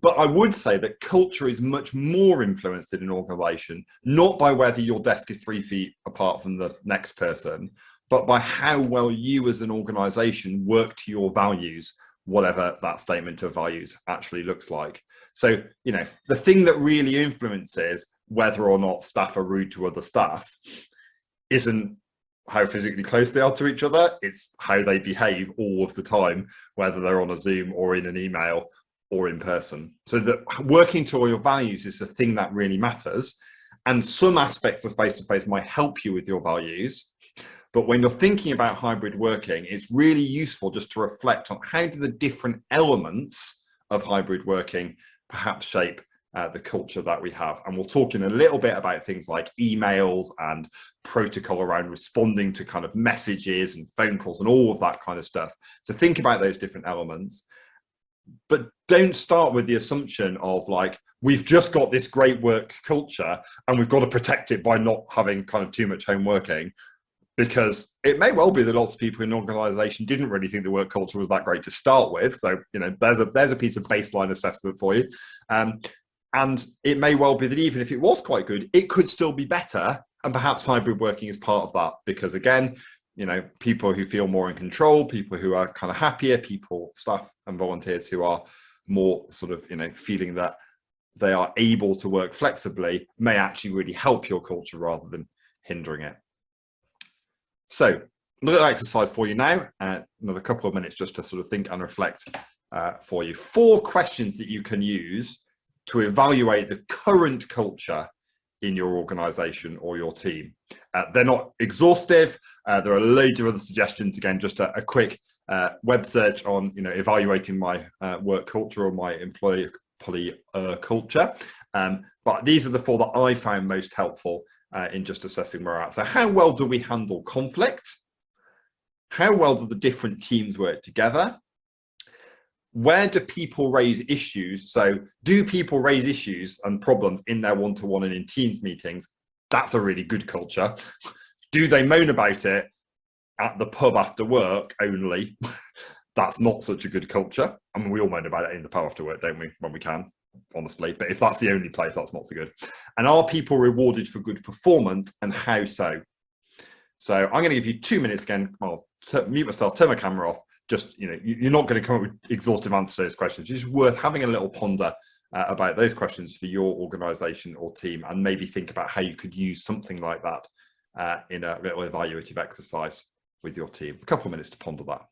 But I would say that culture is much more influenced in an organization, not by whether your desk is 3 feet apart from the next person, but by how well you as an organization work to your values, whatever that statement of values actually looks like. So, you know, the thing that really influences whether or not staff are rude to other staff isn't how physically close they are to each other. It's how they behave all of the time, whether they're on a Zoom or in an email or in person. So that working to all your values is the thing that really matters. And some aspects of face-to-face might help you with your values. But when you're thinking about hybrid working, it's really useful just to reflect on how do the different elements of hybrid working perhaps shape the culture that we have. And we'll talk in a little bit about things like emails and protocol around responding to kind of messages and phone calls and all of that kind of stuff. So think about those different elements. But don't start with the assumption of like, we've just got this great work culture and we've got to protect it by not having kind of too much home working, because it may well be that lots of people in an organization didn't really think the work culture was that great to start with. So, you know, there's a piece of baseline assessment for you. And it may well be that even if it was quite good, it could still be better. And perhaps hybrid working is part of that, because again, you know, people who feel more in control, people who are kind of happier, people, staff and volunteers who are more sort of, you know, feeling that they are able to work flexibly may actually really help your culture rather than hindering it. So a little exercise for you now, another couple of minutes just to sort of think and reflect for you. 4 questions that you can use to evaluate the current culture in your organization or your team. They're not exhaustive. There are loads of other suggestions. Again, just a quick web search on, you know, evaluating my work culture or my employee culture. But these are the 4 that I found most helpful in just assessing where we're at. So how well do we handle conflict? How well do the different teams work together? Where do people raise issues? So do people raise issues and problems in their one-to-one and in Teams meetings? That's a really good culture. Do they moan about it at the pub after work only? That's not such a good culture. I mean, we all moan about it in the pub after work, don't we? When we can, honestly. But if that's the only place, that's not so good. And are people rewarded for good performance, and how so? So I'm going to give you 2 minutes again. I'll mute myself, turn my camera off. Just, you know, you're not going to come up with exhaustive answers to those questions. It's just worth having a little ponder about those questions for your organization or team, and maybe think about how you could use something like that in a little evaluative exercise with your team. A couple of minutes to ponder that.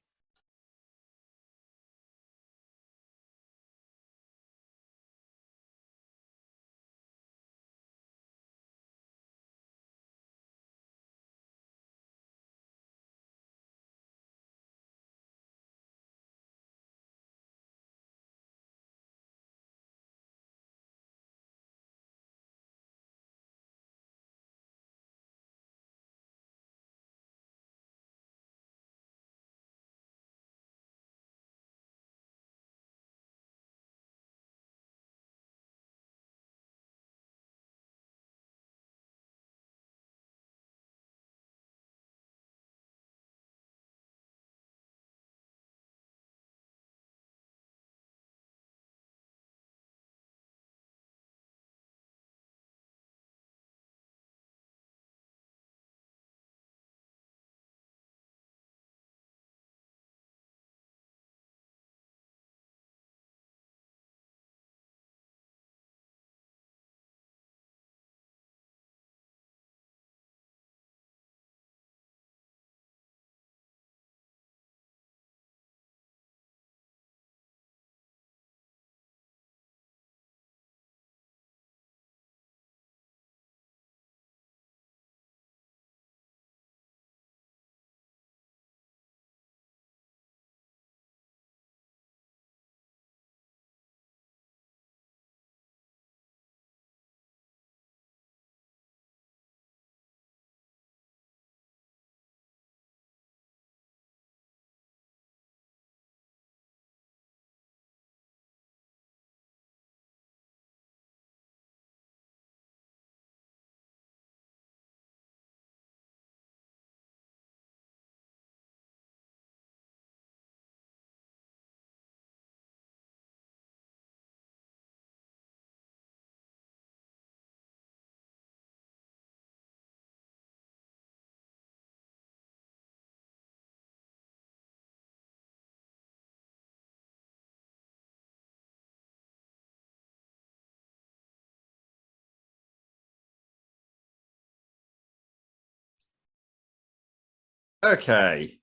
Okay,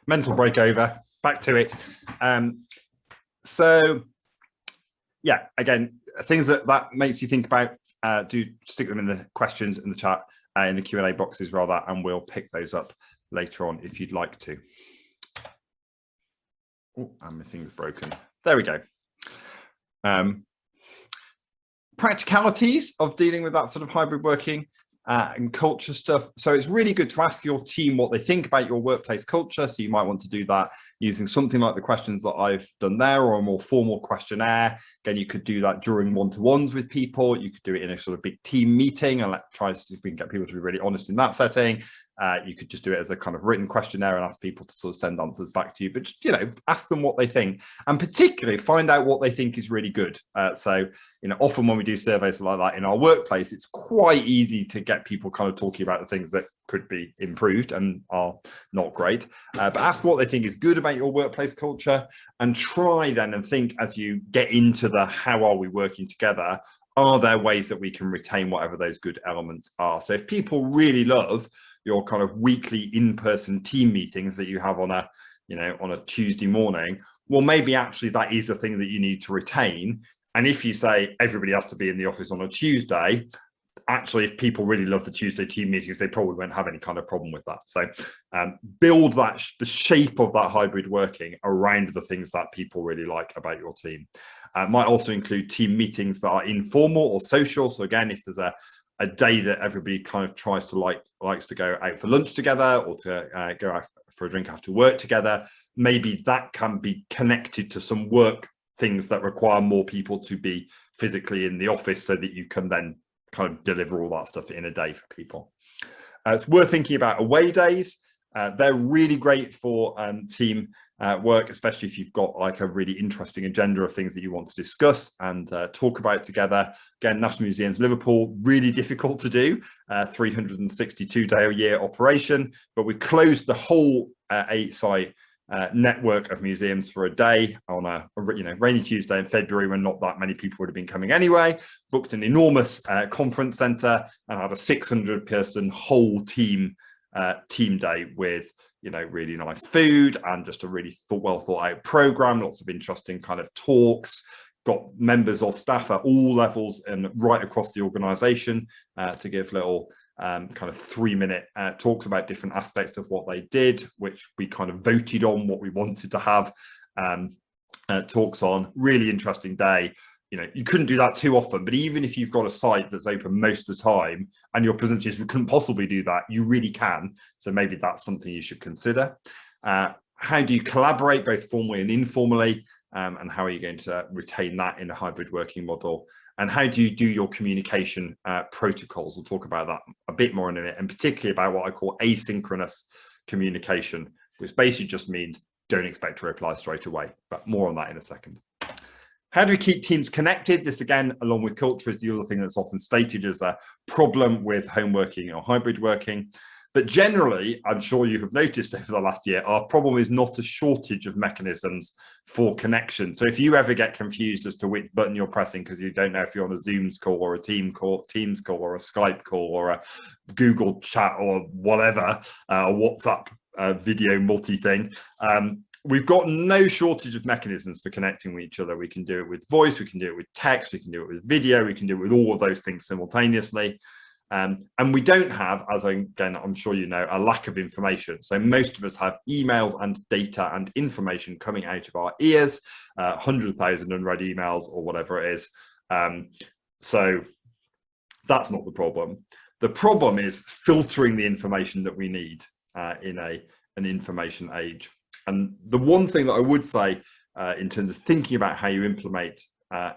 mental break over, back to it. So yeah, again, things that makes you think about, do stick them in the questions in the chat, in the Q&A boxes rather, and we'll pick those up later on if you'd like to. Oh, and my thing's broken. There we go. Practicalities of dealing with that sort of hybrid working and culture stuff. So it's really good to ask your team what they think about your workplace culture. So you might want to do that using something like the questions that I've done there, or a more formal questionnaire. Again, you could do that during one-to-ones with people. You could do it in a sort of big team meeting and try to see if we can get people to be really honest in that setting. You could just do it as a kind of written questionnaire and ask people to sort of send answers back to you, but just, ask them what they think, and particularly find out what they think is really good. So, often when we do surveys like that in our workplace, it's quite easy to get people kind of talking about the things that could be improved and are not great, but ask what they think is good about your workplace culture, and try then and think as you get into the how are we working together, are there ways that we can retain whatever those good elements are? So if people really love your kind of weekly in-person team meetings that you have on a, on a Tuesday morning, well, maybe actually that is a thing that you need to retain. And if you say everybody has to be in the office on a Tuesday, actually, if people really love the Tuesday team meetings, they probably won't have any kind of problem with that. So build the shape of that hybrid working around the things that people really like about your team. Might also include team meetings that are informal or social. So again, if there's a day that everybody kind of tries to likes to go out for lunch together, or to go out for a drink after work together, maybe that can be connected to some work things that require more people to be physically in the office, so that you can then kind of deliver all that stuff in a day for people. It's worth thinking about away days. They're really great for team work, especially if you've got like a really interesting agenda of things that you want to discuss and talk about together. Again, National Museums Liverpool, really difficult to do, 362-day-a-year operation, but we closed the whole 8-site network of museums for a day on a rainy Tuesday in February, when not that many people would have been coming anyway. Booked an enormous conference centre and had a 600-person whole team day with really nice food and just a really well thought out program, lots of interesting kind of talks. Got members of staff at all levels and right across the organisation to give little kind of 3-minute talks about different aspects of what they did, which we kind of voted on what we wanted to have talks on. Really interesting day. You couldn't do that too often, but even if you've got a site that's open most of the time and your presenters couldn't possibly do that, you really can. So maybe that's something you should consider. How do you collaborate both formally and informally? And how are you going to retain that in a hybrid working model? And how do you do your communication protocols? We'll talk about that a bit more in a minute, and particularly about what I call asynchronous communication, which basically just means don't expect to reply straight away, but more on that in a second. How do we keep teams connected? This, again, along with culture, is the other thing that's often stated as a problem with home working or hybrid working. But generally, I'm sure you have noticed over the last year, our problem is not a shortage of mechanisms for connection. So if you ever get confused as to which button you're pressing because you don't know if you're on a Zooms call or a Teams call or a Skype call or a Google chat or whatever, a WhatsApp video multi-thing, we've got no shortage of mechanisms for connecting with each other. We can do it with voice, we can do it with text, we can do it with video, we can do it with all of those things simultaneously. And we don't have, as again, I'm sure you know, a lack of information. So most of us have emails and data and information coming out of our ears, 100,000 unread emails or whatever it is. So that's not the problem. The problem is filtering the information that we need in an information age. And the one thing that I would say in terms of thinking about how you implement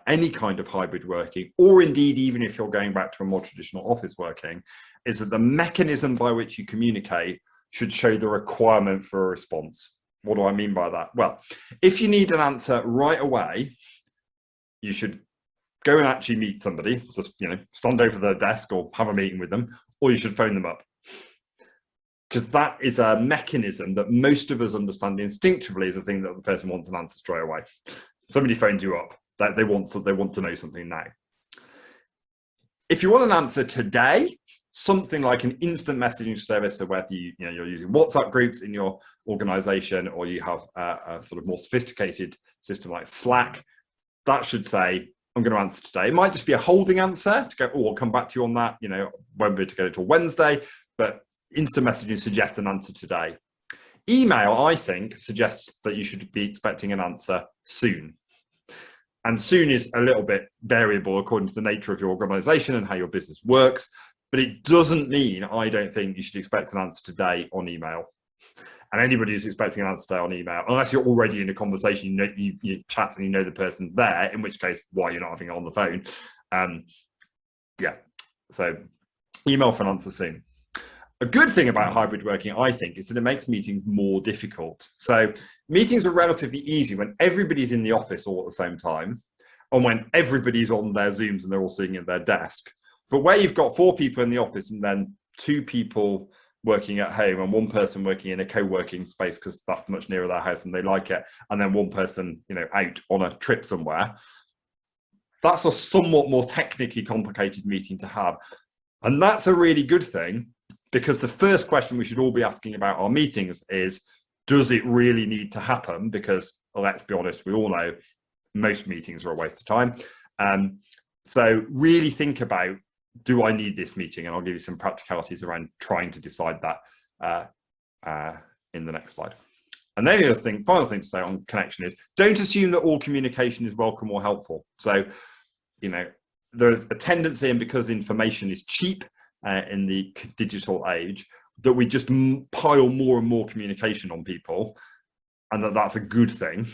any kind of hybrid working, or indeed even if you're going back to a more traditional office working, is that the mechanism by which you communicate should show the requirement for a response. What do I mean by that? Well, if you need an answer right away, you should go and actually meet somebody, just stand over their desk or have a meeting with them, or you should phone them up. Because that is a mechanism that most of us understand instinctively as a thing that the person wants an answer straight away. Somebody phones you up, that they want to know something now. If you want an answer today, something like an instant messaging service. So whether you're using WhatsApp groups in your organization, or you have a sort of more sophisticated system like Slack, that should say, I'm going to answer today. It might just be a holding answer to go, oh, I'll come back to you on that, won't be able to get it till Wednesday, but instant messaging suggests an answer today. Email, I think, suggests that you should be expecting an answer soon. And soon is a little bit variable according to the nature of your organization and how your business works. But it doesn't mean, I don't think, you should expect an answer today on email. And anybody who's expecting an answer today on email, unless you're already in a conversation, you chat and you know the person's there, in which case, why you're not having it on the phone. So email for an answer soon. A good thing about hybrid working, I think, is that it makes meetings more difficult. So meetings are relatively easy when everybody's in the office all at the same time, and when everybody's on their Zooms and they're all sitting at their desk. But where you've got 4 people in the office and then 2 people working at home and 1 person working in a co-working space because that's much nearer their house and they like it, and then 1 person, out on a trip somewhere, that's a somewhat more technically complicated meeting to have. And that's a really good thing, because the first question we should all be asking about our meetings is, does it really need to happen? Because, well, let's be honest, we all know most meetings are a waste of time. So really think about, do I need this meeting? And I'll give you some practicalities around trying to decide that in the next slide. And then the other thing, final thing to say on connection is, don't assume that all communication is welcome or helpful. So, there's a tendency, and because information is cheap in the digital age, that we just pile more and more communication on people, and that's a good thing.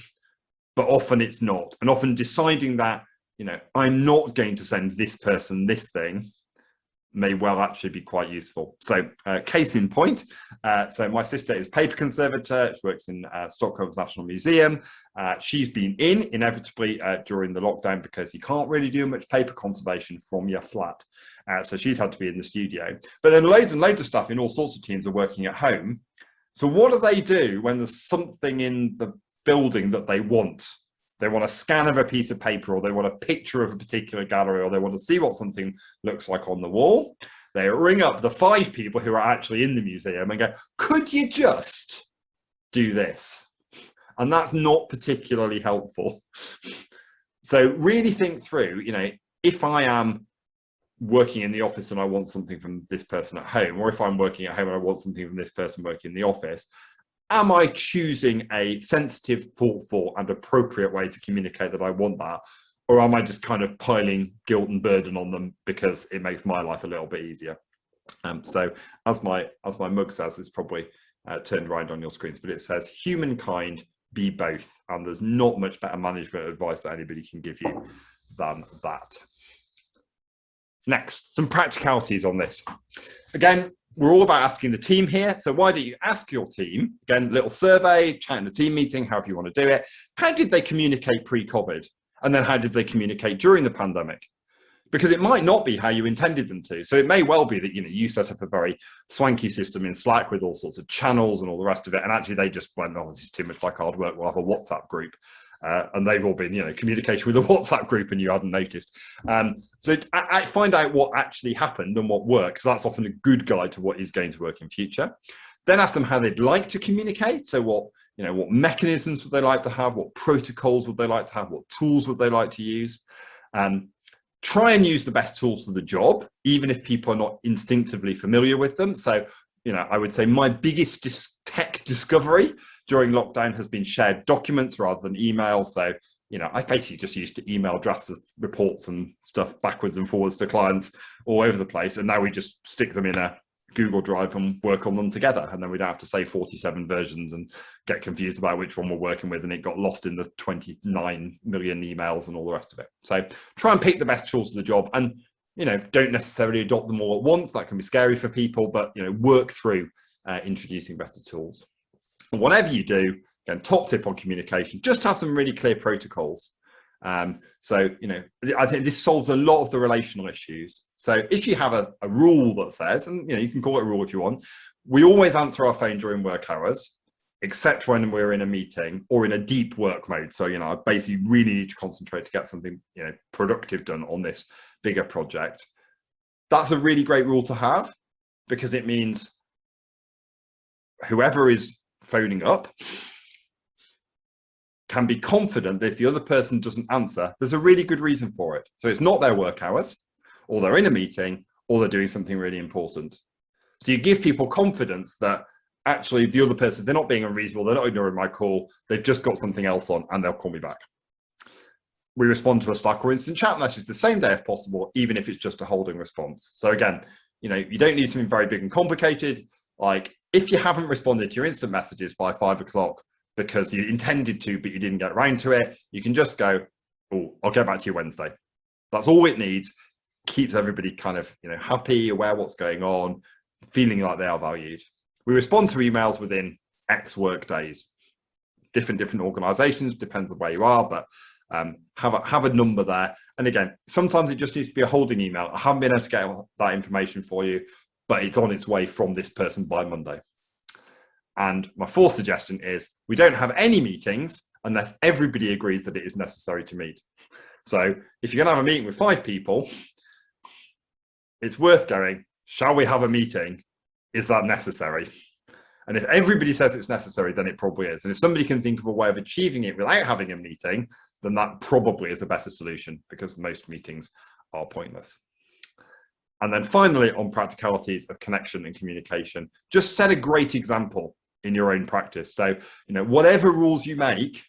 But often it's not. And often deciding that, I'm not going to send this person this thing may well actually be quite useful. So case in point, so my sister is paper conservator. She works in Stockholm's National Museum. She's been inevitably during the lockdown, because you can't really do much paper conservation from your flat. So she's had to be in the studio. But then loads and loads of stuff in all sorts of teams are working at home. So what do they do when there's something in the building that they want? They want a scan of a piece of paper, or they want a picture of a particular gallery, or they want to see what something looks like on the wall. They ring up the 5 people who are actually in the museum and go, could you just do this? And that's not particularly helpful. So really think through, if I am working in the office and I want something from this person at home, or if I'm working at home and I want something from this person working in the office, am I choosing a sensitive, thoughtful and appropriate way to communicate that I want that? Or am I just kind of piling guilt and burden on them because it makes my life a little bit easier? So as my mug says, it's probably turned around on your screens, but it says, humankind, be both. And there's not much better management advice that anybody can give you than that. Next, some practicalities on this. Again, we're all about asking the team here. So why don't you ask your team, again, little survey, chat in a team meeting, however you want to do it. How did they communicate pre-COVID? And then how did they communicate during the pandemic? Because it might not be how you intended them to. So it may well be that, you set up a very swanky system in Slack with all sorts of channels and all the rest of it. And actually they just went, oh, this is too much like hard work. We'll have a WhatsApp group. And they've all been, communication with a WhatsApp group and you hadn't noticed. So I find out what actually happened and what works. That's often a good guide to what is going to work in future. Then ask them how they'd like to communicate. So what mechanisms would they like to have? What protocols would they like to have? What tools would they like to use? Try and use the best tools for the job, even if people are not instinctively familiar with them. So, I would say my biggest tech discovery during lockdown has been shared documents rather than email. So, I basically just used to email drafts of reports and stuff backwards and forwards to clients all over the place. And now we just stick them in a Google Drive and work on them together. And then we don't have to save 47 versions and get confused about which one we're working with. And it got lost in the 29 million emails and all the rest of it. So try and pick the best tools for the job, and, don't necessarily adopt them all at once. That can be scary for people, but, work through introducing better tools. And whatever you do, again, top tip on communication, just have some really clear protocols. So, I think this solves a lot of the relational issues. So if you have a rule that says, and, you can call it a rule if you want, we always answer our phone during work hours, except when we're in a meeting or in a deep work mode. So, I basically really need to concentrate to get something, productive done on this bigger project. That's a really great rule to have, because it means whoever is phoning up can be confident that if the other person doesn't answer, there's a really good reason for it. So it's not their work hours, or they're in a meeting, or they're doing something really important. So you give people confidence that actually the other person, they're not being unreasonable, they're not ignoring my call, they've just got something else on and they'll call me back. We respond to a Slack or instant chat message the same day if possible, even if it's just a holding response. So again, you know, you don't need something very big and complicated. Like if you haven't responded to your instant messages by 5 o'clock because you intended to, but you didn't get around to it, you can just go, oh, I'll get back to you Wednesday. That's all it needs. Keeps everybody kind of, you know, happy, aware what's going on, feeling like they are valued. We respond to emails within X work days. Different organizations, depends on where you are, but have a number there. And again, sometimes it just needs to be a holding email. I haven't been able to get that information for you, but it's on its way from this person by Monday. And my fourth suggestion is we don't have any meetings unless everybody agrees that it is necessary to meet. So if you're going to have a meeting with 5 people, it's worth going, shall we have a meeting? Is that necessary? And if everybody says it's necessary, then it probably is. And if somebody can think of a way of achieving it without having a meeting, then that probably is a better solution, because most meetings are pointless. And then finally, on practicalities of connection and communication, just set a great example in your own practice. So, you know, whatever rules you make,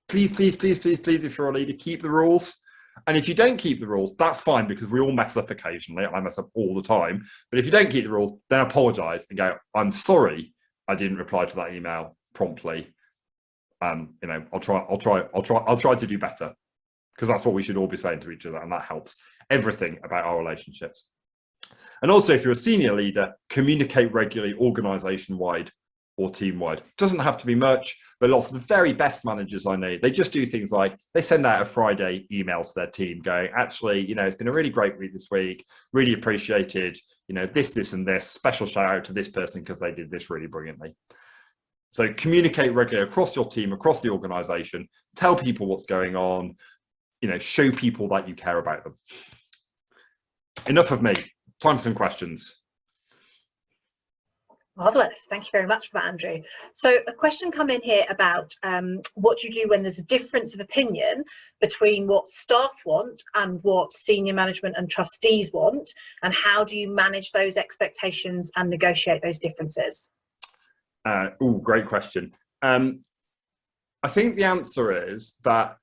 please, please, please, please, please, if you're a leader, keep the rules. And if you don't keep the rules, that's fine, because we all mess up occasionally. I mess up all the time. But if you don't keep the rules, then apologize and go, I'm sorry I didn't reply to that email promptly. You know, I'll try to do better, because that's what we should all be saying to each other, and that helps everything about our relationships. And also, if you're a senior leader, communicate regularly, organization-wide or team-wide. Doesn't have to be much, but lots of the very best managers I know, they just do things like they send out a Friday email to their team going, actually, you know, it's been a really great week this week, really appreciated, you know, this, and this, special shout out to this person because they did this really brilliantly. So communicate regularly across your team, across the organization, tell people what's going on, you know, show people that you care about them. Enough of me. Time for some questions. Marvellous. Thank you very much for that, Andrew. So a question come in here about what do you do when there's a difference of opinion between what staff want and what senior management and trustees want, and how do you manage those expectations and negotiate those differences? Great question. I think the answer is that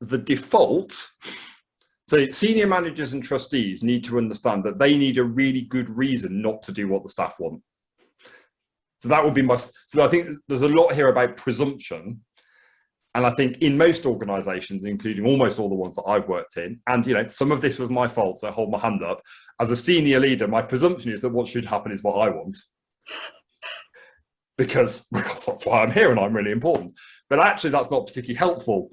the default, so senior managers and trustees need to understand that they need a really good reason not to do what the staff want. So that would be so I think there's a lot here about presumption. And I think in most organizations, including almost all the ones that I've worked in, and, you know, some of this was my fault, so I hold my hand up. As a senior leader, my presumption is that what should happen is what I want. Because that's why I'm here and I'm really important. But actually, that's not particularly helpful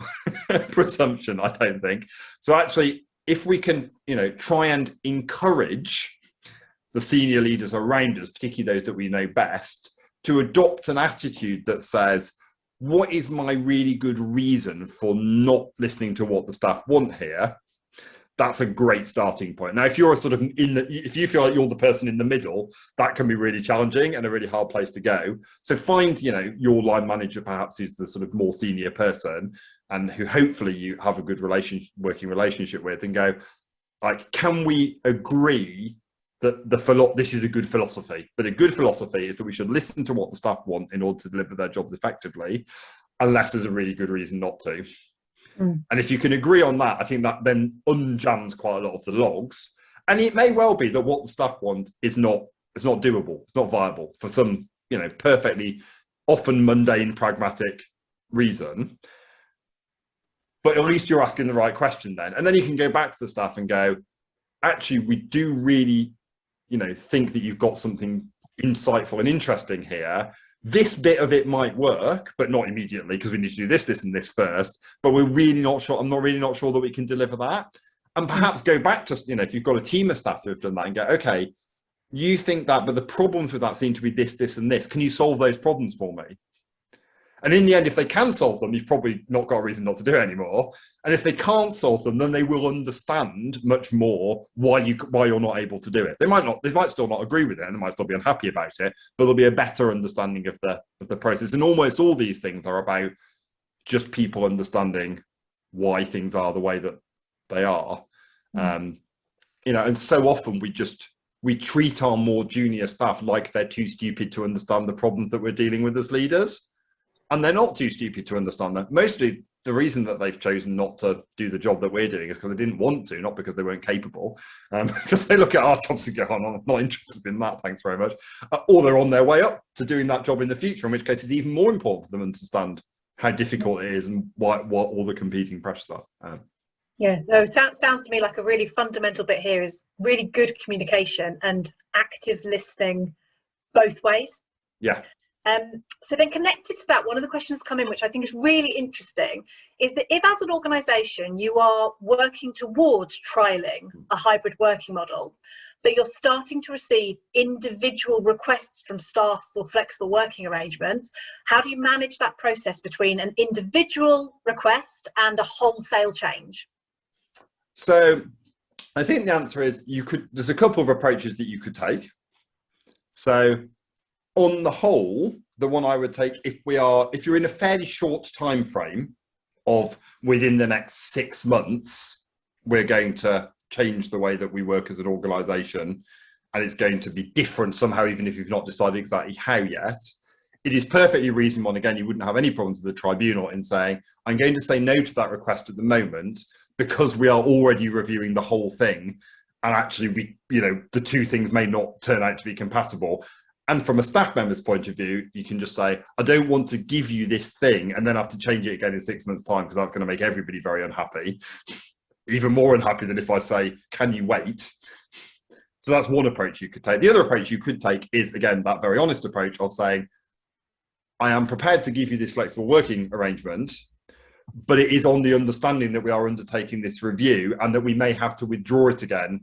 presumption, I don't think. So actually, if we can, you know, try and encourage the senior leaders around us, particularly those that we know best, to adopt an attitude that says, what is my really good reason for not listening to what the staff want here? That's a great starting point. Now, if you're sort of if you feel like you're the person in the middle, that can be really challenging and a really hard place to go. So find, you know, your line manager perhaps is the sort of more senior person, and who hopefully you have a good working relationship with, and go, like, can we agree that this is a good philosophy? That a good philosophy is that we should listen to what the staff want in order to deliver their jobs effectively, unless there's a really good reason not to. And if you can agree on that, I think that then unjams quite a lot of the logs. And it may well be that what the staff want is not doable, it's not viable for some, you know, perfectly often mundane, pragmatic reason. But at least you're asking the right question then. And then you can go back to the staff and go, actually, we do really, you know, think that you've got something insightful and interesting here. This bit of it might work, but not immediately, because we need to do this, this, and this first. But we're really not sure. I'm not really not sure that we can deliver that. And perhaps go back to, you know, if you've got a team of staff who have done that, and go, okay, you think that, but the problems with that seem to be this, this, and this. Can you solve those problems for me? And in the end, if they can solve them, you've probably not got a reason not to do it anymore. And if they can't solve them, then they will understand much more why you're not able to do it. They might still not agree with it, and they might still be unhappy about it, but there'll be a better understanding of the process. And almost all these things are about just people understanding why things are the way that they are. And so often we treat our more junior staff like they're too stupid to understand the problems that we're dealing with as leaders. And they're not too stupid to understand that. Mostly the reason that they've chosen not to do the job that we're doing is because they didn't want to, not because they weren't capable. Because they look at our jobs and go, oh, no, I'm not interested in that, thanks very much. Or they're on their way up to doing that job in the future, in which case it's even more important for them to understand how difficult it is and what all the competing pressures are. Yeah, so it sounds to me like a really fundamental bit here is really good communication and active listening both ways. Yeah. So then connected to that, one of the questions come in, which I think is really interesting, is that if as an organisation you are working towards trialling a hybrid working model, but you're starting to receive individual requests from staff for flexible working arrangements, how do you manage that process between an individual request and a wholesale change? So I think the answer is there's a couple of approaches that you could take. So on the whole, the one I would take, if you're in a fairly short time frame of within the next 6 months, we're going to change the way that we work as an organisation, and it's going to be different somehow, even if you've not decided exactly how yet. It is perfectly reasonable, and again, you wouldn't have any problems with the tribunal in saying, I'm going to say no to that request at the moment because we are already reviewing the whole thing, and actually the two things may not turn out to be compatible. And from a staff member's point of view, you can just say, I don't want to give you this thing and then have to change it again in 6 months' time, because that's going to make everybody very unhappy. Even more unhappy than if I say, can you wait? So that's one approach you could take. The other approach you could take is, again, that very honest approach of saying, I am prepared to give you this flexible working arrangement, but it is on the understanding that we are undertaking this review and that we may have to withdraw it again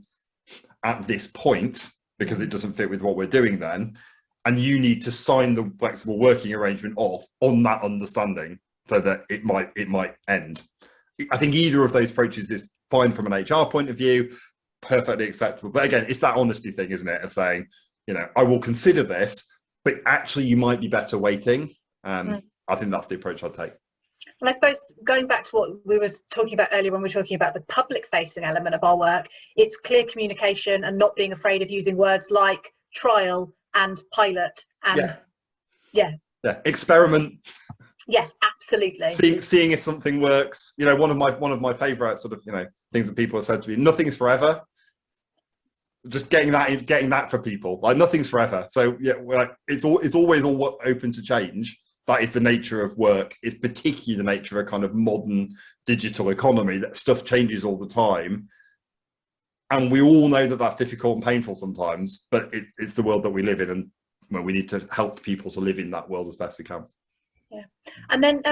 at this point because it doesn't fit with what we're doing then. And you need to sign the flexible working arrangement off on that understanding so that it might end. I think either of those approaches is fine from an HR point of view, perfectly acceptable. But again, it's that honesty thing, isn't it? Of saying, I will consider this, but actually you might be better waiting. I think that's the approach I'd take. And I suppose going back to what we were talking about earlier when we were talking about the public facing element of our work, it's clear communication and not being afraid of using words like trial and pilot and experiment. Yeah, absolutely. Seeing if something works. One of my favorite sort of things that people have said to me, nothing's forever. Just getting that for people, like nothing's forever. So it's always all open to change. That is the nature of work. It's particularly the nature of a kind of modern digital economy, that stuff changes all the time. And we all know that that's difficult and painful sometimes, but it's the world that we live in, and we need to help people to live in that world as best we can. Yeah, and then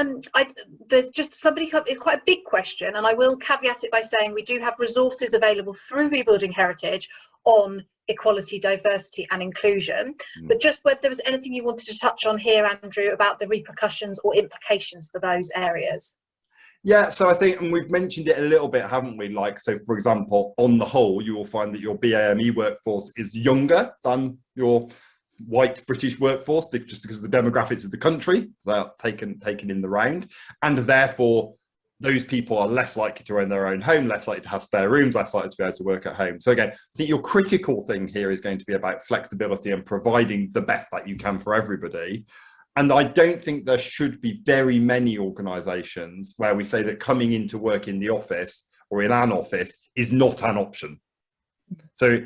there's just somebody, it's quite a big question, and I will caveat it by saying we do have resources available through Rebuilding Heritage on equality, diversity and inclusion, but just whether there was anything you wanted to touch on here, Andrew, about the repercussions or implications for those areas. Yeah, so I think, and we've mentioned it a little bit, haven't we? So for example, on the whole, you will find that your BAME workforce is younger than your white British workforce, just because of the demographics of the country. They are taken in the round, and therefore those people are less likely to own their own home, less likely to have spare rooms, less likely to be able to work at home. So again, I think your critical thing here is going to be about flexibility and providing the best that you can for everybody. And I don't think there should be very many organisations where we say that coming into work in the office or in an office is not an option. So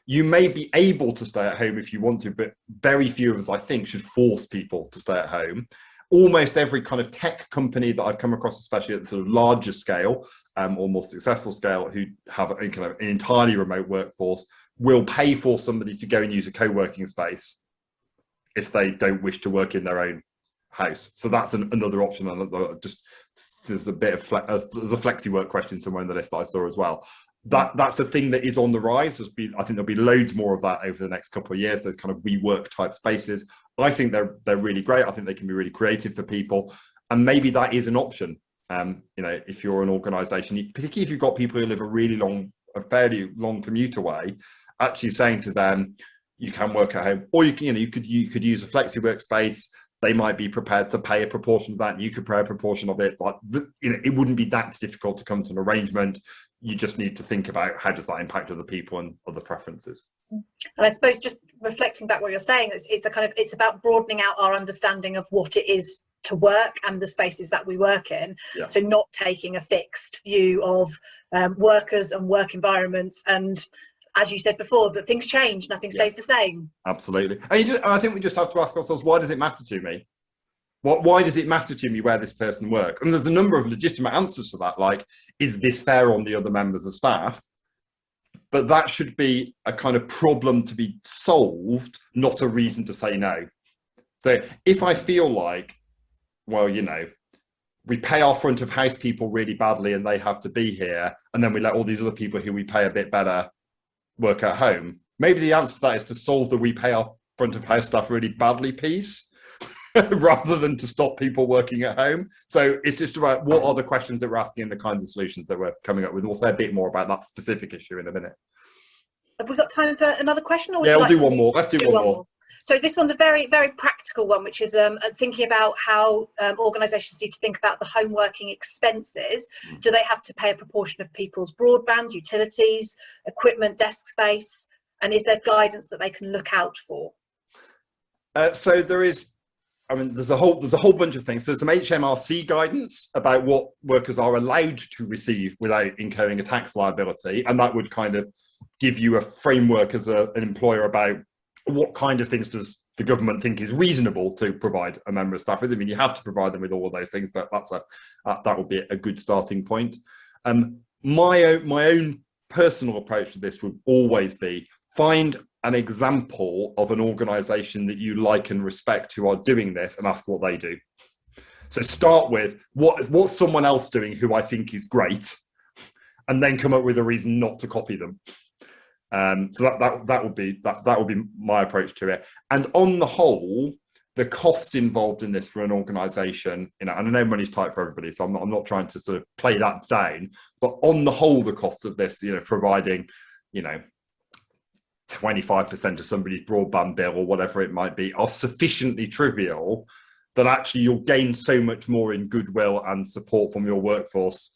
you may be able to stay at home if you want to, but very few of us, I think, should force people to stay at home. Almost every kind of tech company that I've come across, especially at the sort of larger scale or more successful scale, who have a kind of an entirely remote workforce, will pay for somebody to go and use a co-working space if they don't wish to work in their own house. So that's another option. And just there's a bit of there's a flexi work question somewhere in the list that I saw as well. that's a thing that is on the rise. I think there'll be loads more of that over the next couple of years. Those kind of WeWork type spaces. I think they're really great. I think they can be really creative for people, and maybe that is an option. If you're an organisation, particularly if you've got people who live a fairly long commute away, actually saying to them, you can work at home, or you could use a flexi workspace. They might be prepared to pay a proportion of that, and you could pay a proportion of it. It wouldn't be that difficult to come to an arrangement. You just need to think about how does that impact other people and other preferences. And I suppose just reflecting back what you're saying, it's about broadening out our understanding of what it is to work and the spaces that we work in. Yeah. So not taking a fixed view of workers and work environments, and as you said before, that things change, nothing stays the same. Absolutely. And I think we just have to ask ourselves, why does it matter to me? Why does it matter to me where this person works? And there's a number of legitimate answers to that, like, is this fair on the other members of staff? But that should be a kind of problem to be solved, not a reason to say no. So if I feel like, well, we pay our front of house people really badly and they have to be here, and then we let all these other people who we pay a bit better work at home, maybe the answer to that is to solve the we pay our front of house staff really badly piece. Rather than to stop people working at home. So it's just about what are the questions that we're asking and the kinds of solutions that we're coming up with. We'll say a bit more about that specific issue in a minute. Have we got time for another question? Or we'll do one more. Let's do one more. So this one's a very, very practical one, which is thinking about how organisations need to think about the home working expenses. Do they have to pay a proportion of people's broadband, utilities, equipment, desk space? And is there guidance that they can look out for? So there is. There's a whole bunch of things. So some HMRC guidance about what workers are allowed to receive without incurring a tax liability, and that would kind of give you a framework as an employer about what kind of things does the government think is reasonable to provide a member of staff with. You have to provide them with all of those things, but that would be a good starting point. My own personal approach to this would always be find an example of an organisation that you like and respect who are doing this and ask what they do. So start with what's someone else doing who I think is great, and then come up with a reason not to copy them. So that would be my approach to it. And on the whole, the cost involved in this for an organisation, and I know money's tight for everybody, so I'm not trying to sort of play that down, but on the whole, the cost of this, providing, 25% of somebody's broadband bill or whatever it might be, are sufficiently trivial that actually you'll gain so much more in goodwill and support from your workforce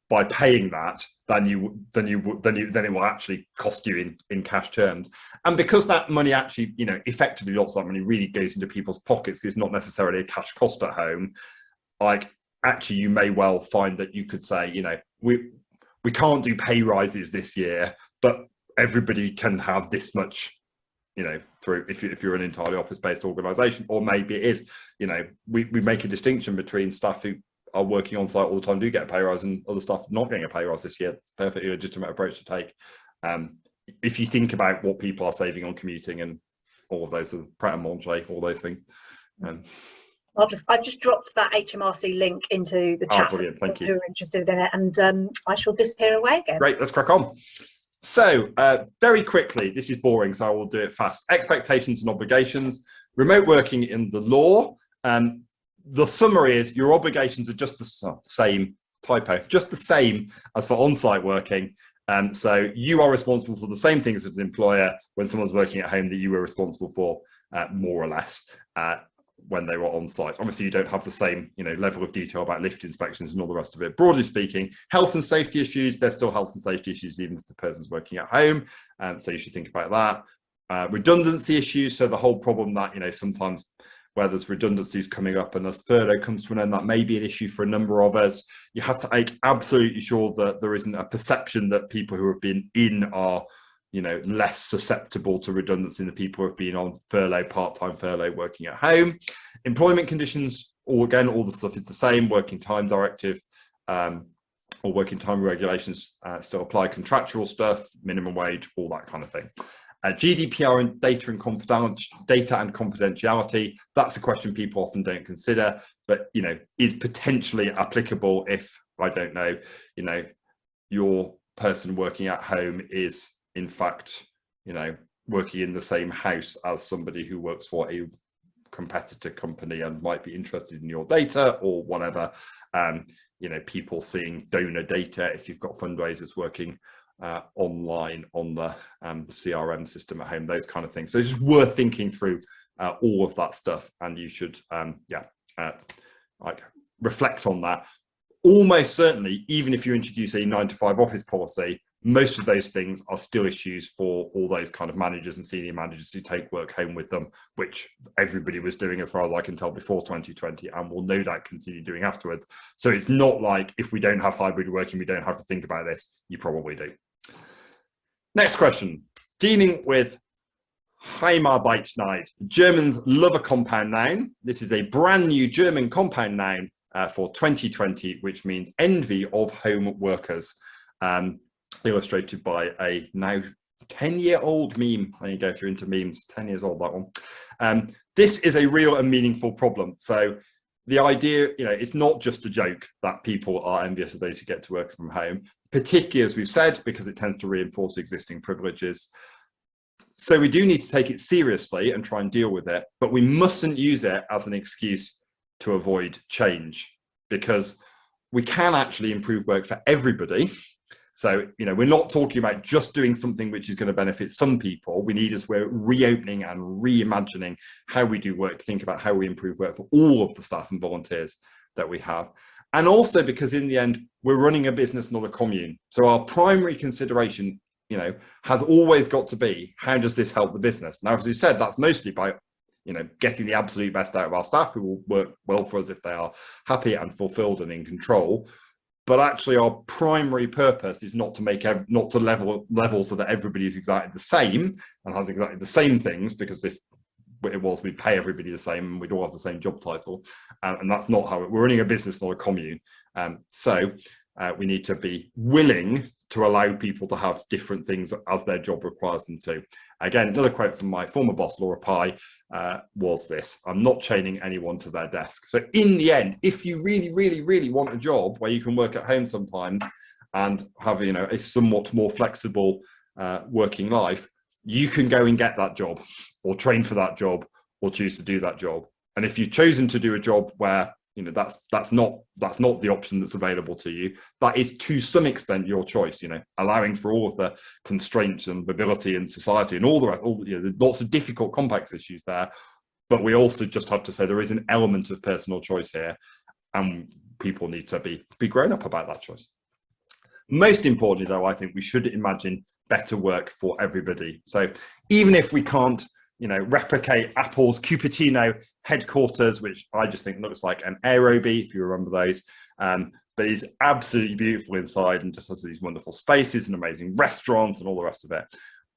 by paying that than it will actually cost you in cash terms. And because that money actually, effectively lots of that money really goes into people's pockets, because it's not necessarily a cash cost at home, like actually you may well find that you could say, we can't do pay rises this year, but everybody can have this much, through if you're an entirely office-based organisation. Or maybe it is, we make a distinction between staff who are working on site all the time do get a pay rise, and other staff not getting a pay rise this year. Perfectly legitimate approach to take. If you think about what people are saving on commuting and all of those, Pret a Manger, all those things. I've just dropped that HMRC link into the chat for Thank people you. who are interested in it, and I shall disappear away again. Great, let's crack on. So very quickly, this is boring, so I will do it fast. Expectations and obligations, remote working in the law. The summary is your obligations are just the same, just the same as for on-site working. So you are responsible for the same things as an employer when someone's working at home that you were responsible for, more or less, when they were on site. Obviously, you don't have the same, level of detail about lift inspections and all the rest of it. Broadly speaking, health and safety issues, there's still health and safety issues even if the person's working at home. So you should think about that. Redundancy issues, so the whole problem that, sometimes where there's redundancies coming up and as furlough comes to an end, that may be an issue for a number of us. You have to make absolutely sure that there isn't a perception that people who have been in are less susceptible to redundancy than the people who have been on furlough, part-time furlough, working at home. Employment conditions, all the stuff is the same. Working time directive or working time regulations still apply. Contractual stuff, minimum wage, all that kind of thing. GDPR and data and confidentiality, that's a question people often don't consider, but is potentially applicable if, I don't know, your person working at home is in fact, you know, working in the same house as somebody who works for a competitor company and might be interested in your data or whatever. You know, people seeing donor data if you've got fundraisers working online on the CRM system at home, those kind of things. So it's just worth thinking through all of that stuff, and you should like reflect on that. Almost certainly, even if you introduce a 9-to-5 office policy, most of those things are still issues for all those kind of managers and senior managers who take work home with them, which everybody was doing as far as I can tell before 2020 and will no doubt continue doing afterwards. So it's not like if we don't have hybrid working, we don't have to think about this. You probably do. Next question, dealing with Heimarbeitsneid. The Germans love a compound noun. This is a brand new German compound noun for 2020, which means envy of home workers. Illustrated by a now 10-year-old meme. There you go, if you're into memes, 10 years old, that one. This is a real and meaningful problem. So the idea, you know, it's not just a joke that people are envious of those who get to work from home, particularly as we've said, because it tends to reinforce existing privileges. So we do need to take it seriously and try and deal with it, but we mustn't use it as an excuse to avoid change, because we can actually improve work for everybody. So, you know, we're not talking about just doing something which is going to benefit some people. We need, as we're reopening and reimagining how we do work, think about how we improve work for all of the staff and volunteers that we have. And also because in the end, we're running a business, not a commune. So our primary consideration, you know, has always got to be, how does this help the business? Now, as we said, that's mostly by, you know, getting the absolute best out of our staff who will work well for us if they are happy and fulfilled and in control. But actually our primary purpose is not to make, not to level so that everybody is exactly the same and has exactly the same things, because if it was, we'd pay everybody the same and we'd all have the same job title. And that's not how we're running a business, not a commune. So we need to be willing to allow people to have different things as their job requires them to. Again, another quote from my former boss, Laura Pye, was this: I'm not chaining anyone to their desk. So in the end, if you really, really, really want a job where you can work at home sometimes and have, you know, a somewhat more flexible working life, you can go and get that job or train for that job or choose to do that job. And if you've chosen to do a job where, you know, that's not the option that's available to you, that is to some extent your choice, you know, allowing for all of the constraints and mobility in society and all the rest, you know, lots of difficult complex issues there. But we also just have to say there is an element of personal choice here, and people need to be grown up about that choice. Most importantly, though, I think we should imagine better work for everybody. So even if we can't, you know, replicate Apple's Cupertino headquarters, which I just think looks like an Aerobee, if you remember those, but is absolutely beautiful inside and just has these wonderful spaces and amazing restaurants and all the rest of it.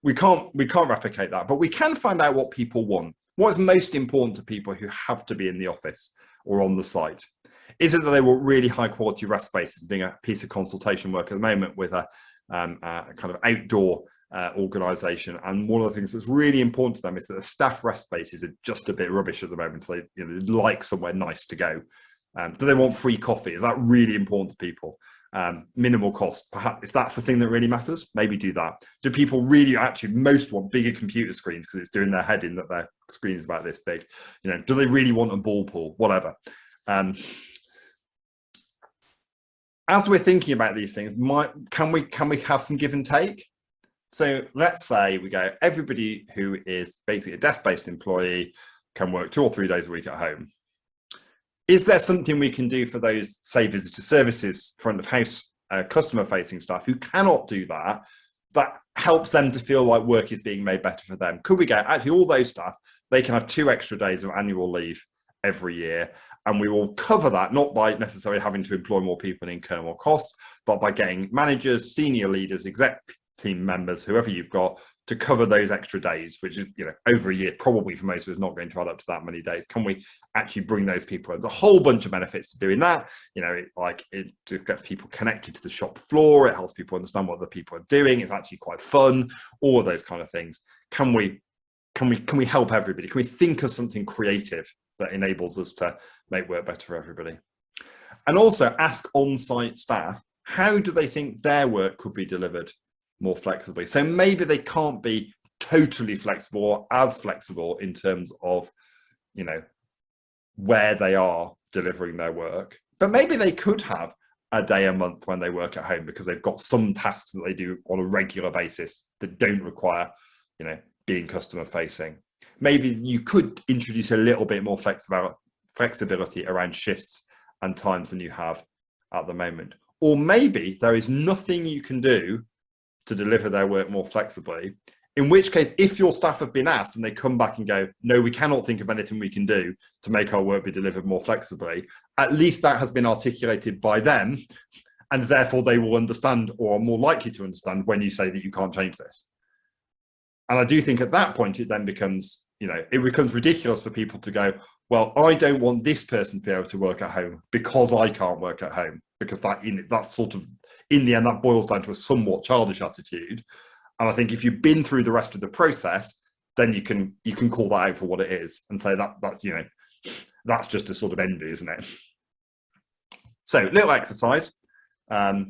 We can't replicate that, but we can find out what people want. What is most important to people who have to be in the office or on the site? Is it that they want really high quality rest spaces? Doing a piece of consultation work at the moment with a kind of outdoor organisation, and one of the things that's really important to them is that the staff rest spaces are just a bit rubbish at the moment. They, you know, they like somewhere nice to go. Do they want free coffee? Is that really important to people? Minimal cost, perhaps, if that's the thing that really matters, maybe do that. Do people really actually most want bigger computer screens because it's doing their head in that their screen is about this big? You know, do they really want a ball pool? Whatever. As we're thinking about these things, can we have some give and take? So let's say we go, everybody who is basically a desk-based employee can work 2 or 3 days a week at home. Is there something we can do for those, say, visitor services, front of house, customer-facing staff who cannot do that, that helps them to feel like work is being made better for them? Could we get, actually, all those staff, they can have 2 extra days of annual leave every year, and we will cover that, not by necessarily having to employ more people in income or cost, but by getting managers, senior leaders, exec team members, whoever you've got, to cover those extra days, which is, you know, over a year, probably for most of us not going to add up to that many days. Can we actually bring those people in? There's a whole bunch of benefits to doing that. You know, it just gets people connected to the shop floor. It helps people understand what the people are doing. It's actually quite fun, all of those kind of things. Can we help everybody? Can we think of something creative that enables us to make work better for everybody? And also ask on-site staff how do they think their work could be delivered more flexibly? So maybe they can't be totally flexible or as flexible in terms of, you know, where they are delivering their work, but maybe they could have a day a month when they work at home because they've got some tasks that they do on a regular basis that don't require, you know, being customer facing. Maybe you could introduce a little bit more flexibility around shifts and times than you have at the moment. Or maybe there is nothing you can do to deliver their work more flexibly, in which case, if your staff have been asked and they come back and go, no, we cannot think of anything we can do to make our work be delivered more flexibly, at least that has been articulated by them, and therefore they will understand, or are more likely to understand, when you say that you can't change this. And I do think at that point, it then becomes, you know, it becomes ridiculous for people to go, well, I don't want this person to be able to work at home because I can't work at home, because that's sort of, in the end, that boils down to a somewhat childish attitude. And I think if you've been through the rest of the process, then you can call that out for what it is and say that's, you know, that's just a sort of envy, isn't it? So, little exercise. I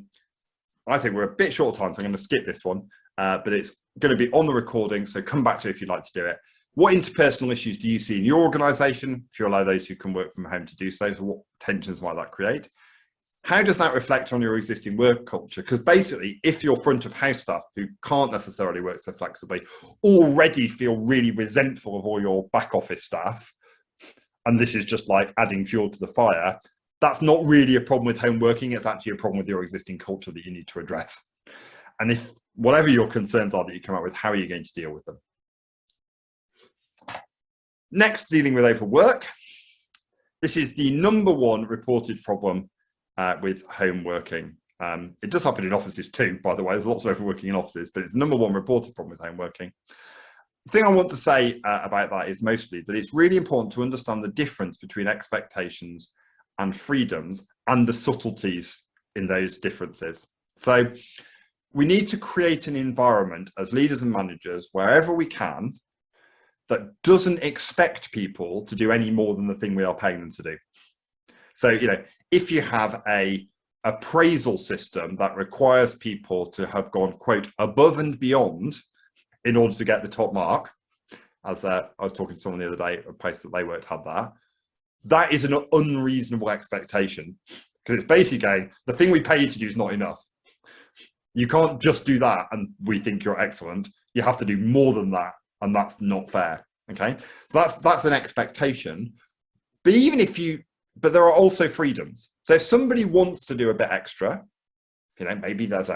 think we're a bit short of time, so I'm going to skip this one, but it's going to be on the recording, so come back to it if you'd like to do it. What interpersonal issues do you see in your organisation, if you allow those who can work from home to do so? So what tensions might that create? How does that reflect on your existing work culture? Because basically, if your front of house staff who can't necessarily work so flexibly already feel really resentful of all your back office staff, and this is just like adding fuel to the fire, that's not really a problem with home working. It's actually a problem with your existing culture that you need to address. And if whatever your concerns are that you come up with, how are you going to deal with them? Next, dealing with overwork. This is the #1 reported problem with home working. It does happen in offices too, by the way. There's lots of overworking in offices, but it's the #1 reported problem with home working. The thing I want to say about that is mostly that it's really important to understand the difference between expectations and freedoms and the subtleties in those differences. So we need to create an environment as leaders and managers, wherever we can, that doesn't expect people to do any more than the thing we are paying them to do. So, you know, if you have a appraisal system that requires people to have gone, quote, above and beyond in order to get the top mark, as I was talking to someone the other day, a place that they worked had that is an unreasonable expectation, because it's basically going, the thing we pay you to do is not enough. You can't just do that and we think you're excellent. You have to do more than that, and that's not fair. Okay, so that's an expectation. But even if but there are also freedoms. So if somebody wants to do a bit extra, you know, maybe there's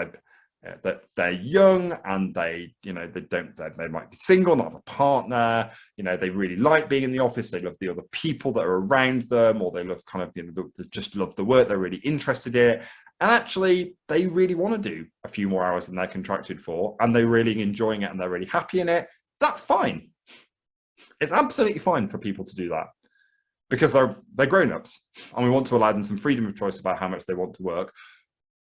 that they're young and they might be single, not have a partner, you know, they really like being in the office, they love the other people that are around them, or they love kind of, you know, they just love the work, they're really interested in it, and actually they really want to do a few more hours than they're contracted for, and they're really enjoying it and they're really happy in it. That's fine. It's absolutely fine for people to do that, because they're grown-ups and we want to allow them some freedom of choice about how much they want to work.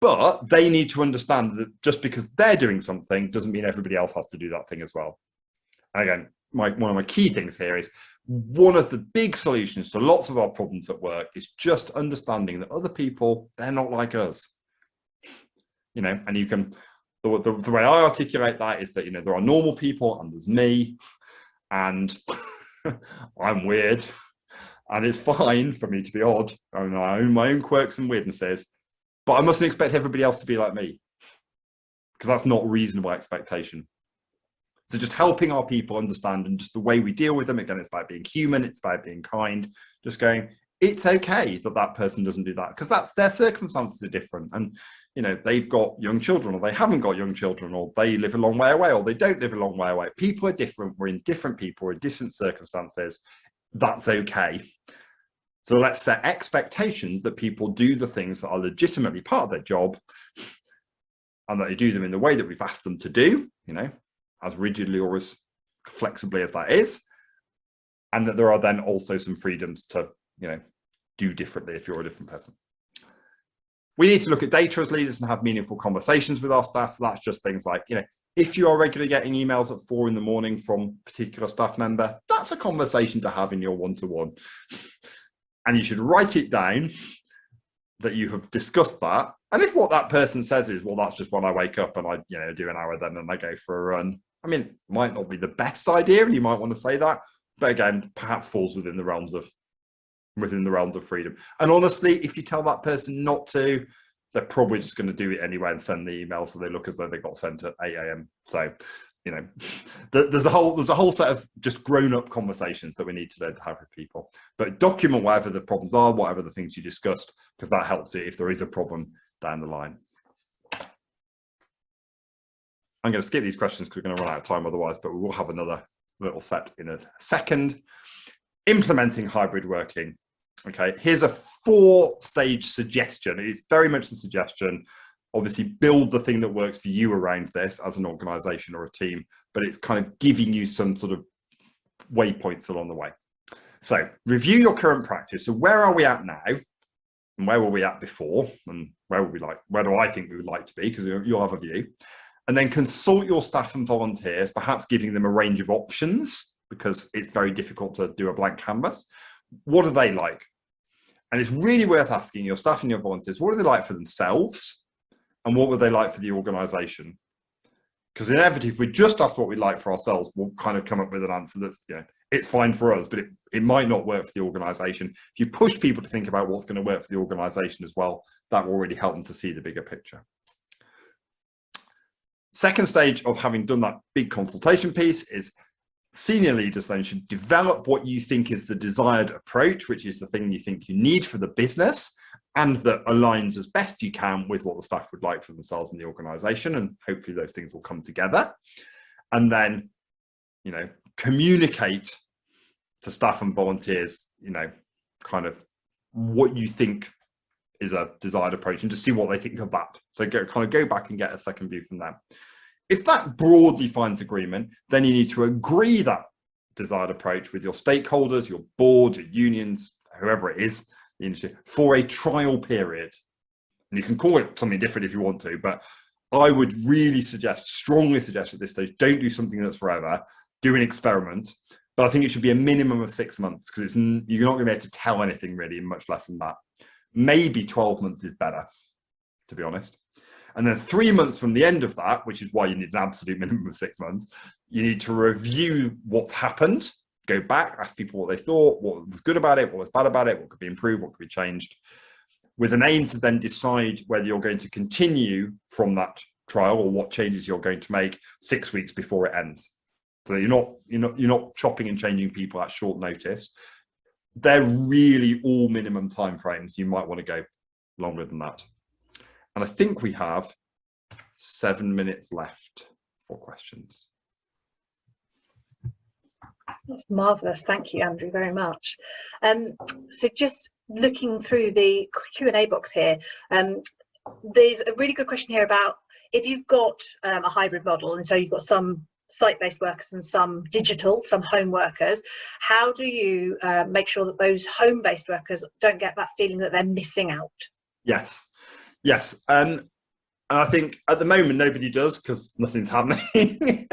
But they need to understand that just because they're doing something doesn't mean everybody else has to do that thing as well. And again, one of my key things here is one of the big solutions to lots of our problems at work is just understanding that other people, they're not like us. You know, and you can, the way I articulate that is that, you know, there are normal people and there's me, and I'm weird. And it's fine for me to be odd. I own my own quirks and weirdnesses, but I mustn't expect everybody else to be like me, because that's not a reasonable expectation. So just helping our people understand, and just the way we deal with them, again, it's about being human, it's about being kind, just going, it's okay that that person doesn't do that, because that's their circumstances are different. And, you know, they've got young children, or they haven't got young children, or they live a long way away, or they don't live a long way away. People are different. We're in different people, we're in different circumstances. That's okay. So let's set expectations that people do the things that are legitimately part of their job, and that they do them in the way that we've asked them to do, you know, as rigidly or as flexibly as that is. And that there are then also some freedoms to, you know, do differently if you're a different person. We need to look at data as leaders and have meaningful conversations with our staff. So that's just things like, you know, if you are regularly getting emails at 4 a.m. from a particular staff member, that's a conversation to have in your one-to-one. And you should write it down that you have discussed that. And if what that person says is, well, that's just when I wake up and I, do an hour then and I go for a run. I mean, it might not be the best idea, and you might want to say that, but again, perhaps falls within the realms of freedom. And honestly, if you tell that person not to, they're probably just going to do it anyway and send the email so they look as though they got sent at 8 a.m. So, there's a whole set of just grown-up conversations that we need to learn to have with people. But document whatever the problems are, whatever the things you discussed, because that helps it if there is a problem down the line. I'm going to skip these questions because we're going to run out of time otherwise, but we will have another little set in a second. Implementing hybrid working. Okay, here's a 4-stage suggestion. It's very much a suggestion. Obviously, build the thing that works for you around this as an organization or a team, but it's kind of giving you some sort of waypoints along the way. So review your current practice. So where are we at now? And where were we at before? And where do I think we would like to be? Because you'll have a view. And then consult your staff and volunteers, perhaps giving them a range of options, because it's very difficult to do a blank canvas. What do they like? And it's really worth asking your staff and your volunteers, what do they like for themselves? And what would they like for the organization? Because inevitably, if we just ask what we like for ourselves, we'll kind of come up with an answer that's, it's fine for us, but it might not work for the organization. If you push people to think about what's going to work for the organization as well, that will really help them to see the bigger picture. Second stage of having done that big consultation piece is senior leaders then should develop what you think is the desired approach, which is the thing you think you need for the business, and that aligns as best you can with what the staff would like for themselves and the organization. And hopefully those things will come together. And then, communicate to staff and volunteers, kind of what you think is a desired approach, and just see what they think of that. So go back and get a second view from them. If that broadly finds agreement, then you need to agree that desired approach with your stakeholders, your board, your unions, whoever it is, the industry, for a trial period. And you can call it something different if you want to, but I would really strongly suggest at this stage, don't do something that's forever, do an experiment. But I think it should be a minimum of 6 months, because you're not going to be able to tell anything really in much less than that. Maybe 12 months is better, to be honest. And then 3 months from the end of that, which is why you need an absolute minimum of 6 months, you need to review what's happened, go back, ask people what they thought, what was good about it, what was bad about it, what could be improved, what could be changed, with an aim to then decide whether you're going to continue from that trial or what changes you're going to make 6 weeks before it ends. So you're not chopping and changing people at short notice. They're really all minimum timeframes. You might want to go longer than that. And I think we have 7 minutes left for questions. That's marvellous. Thank you, Andrew, very much. So just looking through the Q&A box here, there's a really good question here about if you've got a hybrid model, and so you've got some site-based workers and some digital, some home workers, how do you make sure that those home-based workers don't get that feeling that they're missing out? Yes. And I think at the moment nobody does, because nothing's happening.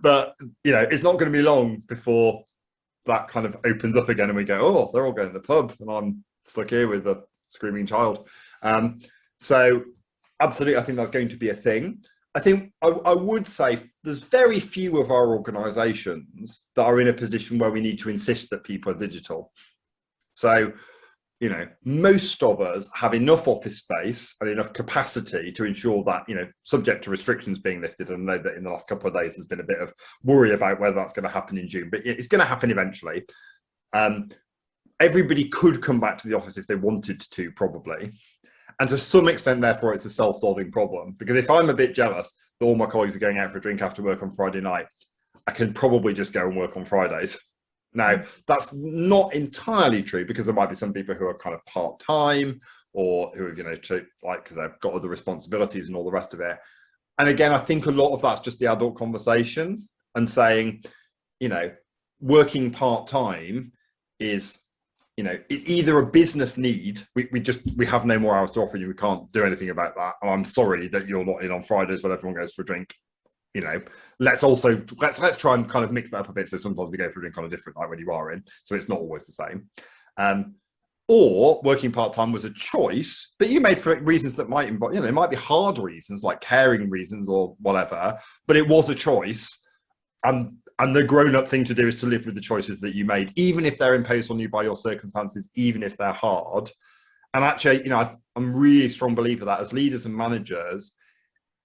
But it's not going to be long before that kind of opens up again, and we go, oh, they're all going to the pub, and I'm stuck here with a screaming child. So absolutely, I think that's going to be a thing. I think I would say there's very few of our organisations that are in a position where we need to insist that people are digital. So, most of us have enough office space and enough capacity to ensure that, subject to restrictions being lifted. And I know that in the last couple of days, there's been a bit of worry about whether that's going to happen in June, but it's going to happen eventually. Everybody could come back to the office if they wanted to, probably. And to some extent, therefore, it's a self-solving problem. Because if I'm a bit jealous that all my colleagues are going out for a drink after work on Friday night, I can probably just go and work on Fridays. Now, that's not entirely true, because there might be some people who are kind of part-time, or who are, because they've got other responsibilities and all the rest of it. And again, I think a lot of that's just the adult conversation and saying, working part-time is, it's either a business need. We have no more hours to offer you. We can't do anything about that. And I'm sorry that you're not in on Fridays when everyone goes for a drink. Let's try and kind of mix that up a bit. So sometimes we go for a drink on a different night when you are in, so it's not always the same. or working part-time was a choice that you made for reasons that might involve, there might be hard reasons like caring reasons or whatever, but it was a choice. And the grown-up thing to do is to live with the choices that you made, even if they're imposed on you by your circumstances, even if they're hard. And actually, I'm really a strong believer that as leaders and managers,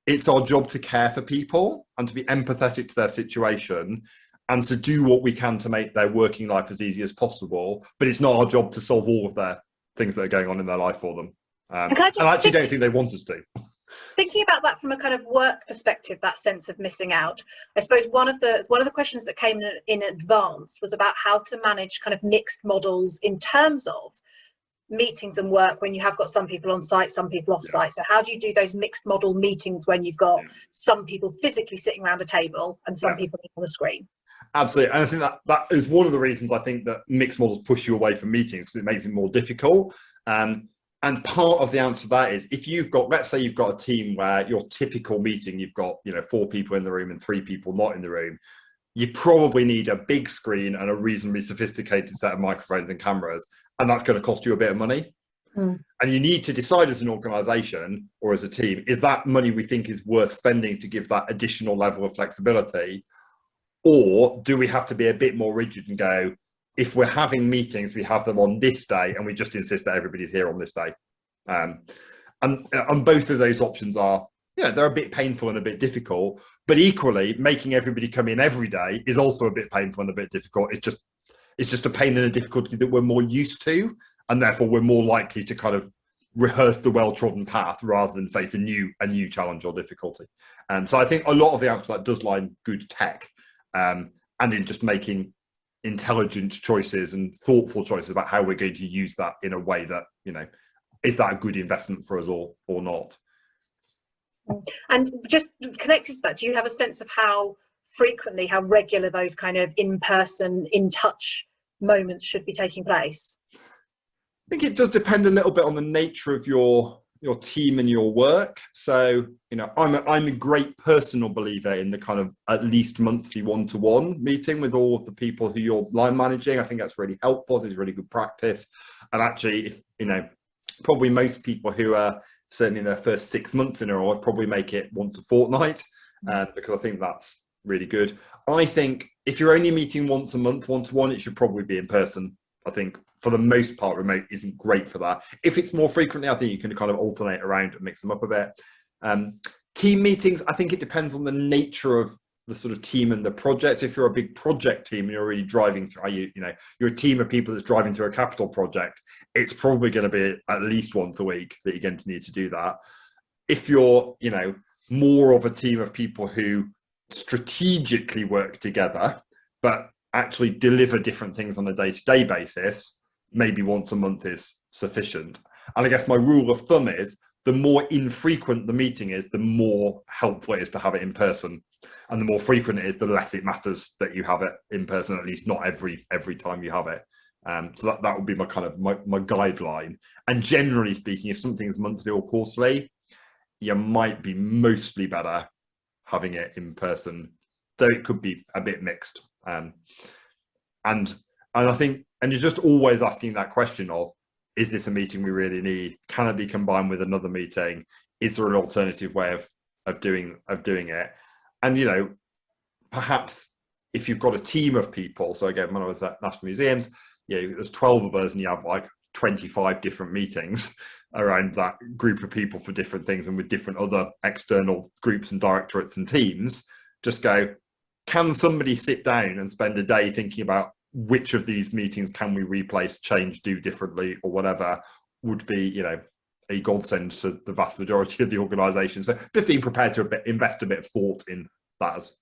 it's our job to care for people and to be empathetic to their situation and to do what we can to make their working life as easy as possible. But it's not our job to solve all of their things that are going on in their life for them. And I actually don't think they want us to. Thinking about that from a kind of work perspective, that sense of missing out, I suppose one of the questions that came in advance was about how to manage kind of mixed models in terms of meetings and work when you have got some people on site, some people off site. So how do you do those mixed model meetings when you've got some people physically sitting around a table and some people on the screen? Absolutely. And I think that is one of the reasons I think that mixed models push you away from meetings, because it makes it more difficult. And part of the answer to that is if you've got, let's say you've got a team where your typical meeting, you've got, 4 people in the room and 3 people not in the room, you probably need a big screen and a reasonably sophisticated set of microphones and cameras, and that's going to cost you a bit of money. And you need to decide as an organization or as a team, is that money we think is worth spending to give that additional level of flexibility? Or do we have to be a bit more rigid and go, if we're having meetings, we have them on this day and we just insist that everybody's here on this day? And both of those options are, they're a bit painful and a bit difficult, but equally making everybody come in every day is also a bit painful and a bit difficult. It's just a pain and a difficulty that we're more used to, and therefore we're more likely to kind of rehearse the well-trodden path rather than face a new challenge or difficulty. So I think a lot of the answer to that does lie in good tech, and in just making intelligent choices and thoughtful choices about how we're going to use that in a way that, is that a good investment for us or not? And just connected to that, do you have a sense of how frequently, how regular those kind of in-person, in-touch moments should be taking place? I think it does depend a little bit on the nature of your team and your work. So, I'm a great personal believer in the kind of at least monthly one-to-one meeting with all of the people who you're line managing. I think that's really helpful. It's really good practice. And actually, if, probably most people who are certainly in their first 6 months in a row, I'd probably make it once a fortnight, because I think that's really good. I think if you're only meeting once a month, one-to-one, it should probably be in person. I think for the most part, remote isn't great for that. If it's more frequently, I think you can kind of alternate around and mix them up a bit. Team meetings, I think it depends on the nature of the sort of team and the projects. If you're a big project team and you're really driving through, you're a team of people that's driving through a capital project, it's probably going to be at least once a week that you're going to need to do that. If you're, more of a team of people who strategically work together, but actually deliver different things on a day-to-day basis, maybe once a month is sufficient. And I guess my rule of thumb is the more infrequent the meeting is, the more helpful it is to have it in person. And the more frequent it is, the less it matters that you have it in person, at least not every time you have it. So that would be my kind of my guideline. And generally speaking, if something is monthly or quarterly, you might be mostly better having it in person, though it could be a bit mixed. And I think, and you're just always asking that question of, is this a meeting we really need? Can it be combined with another meeting? Is there an alternative way of doing it? And, perhaps if you've got a team of people, so again, when I was at National Museums, there's 12 of us and you have like 25 different meetings around that group of people for different things and with different other external groups and directorates and teams, just go, can somebody sit down and spend a day thinking about which of these meetings can we replace, change, do differently or whatever, would be, a godsend to the vast majority of the organisation. So just being prepared to invest a bit of thought in that as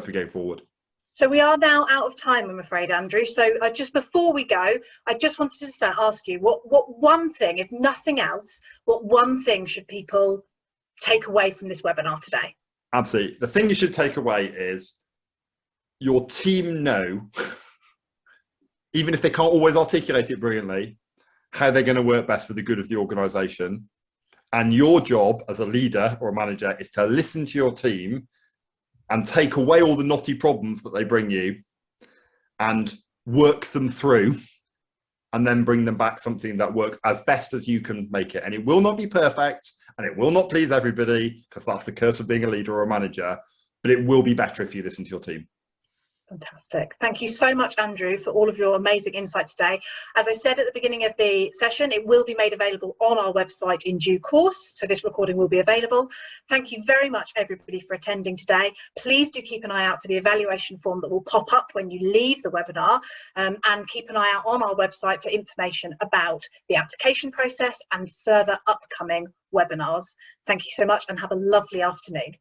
we go forward. So we are now out of time, I'm afraid, Andrew. So just before we go, I just wanted to ask you, what one thing, if nothing else, what one thing should people take away from this webinar today? Absolutely. The thing you should take away is your team know, even if they can't always articulate it brilliantly, how they're going to work best for the good of the organisation. And your job as a leader or a manager is to listen to your team and take away all the knotty problems that they bring you and work them through and then bring them back something that works as best as you can make it. And it will not be perfect, and it will not please everybody, because that's the curse of being a leader or a manager, but it will be better if you listen to your team. Fantastic. Thank you so much, Andrew, for all of your amazing insight today. As I said at the beginning of the session, it will be made available on our website in due course, so this recording will be available. Thank you very much, everybody, for attending today. Please do keep an eye out for the evaluation form that will pop up when you leave the webinar, and keep an eye out on our website for information about the application process and further upcoming webinars. Thank you so much and have a lovely afternoon.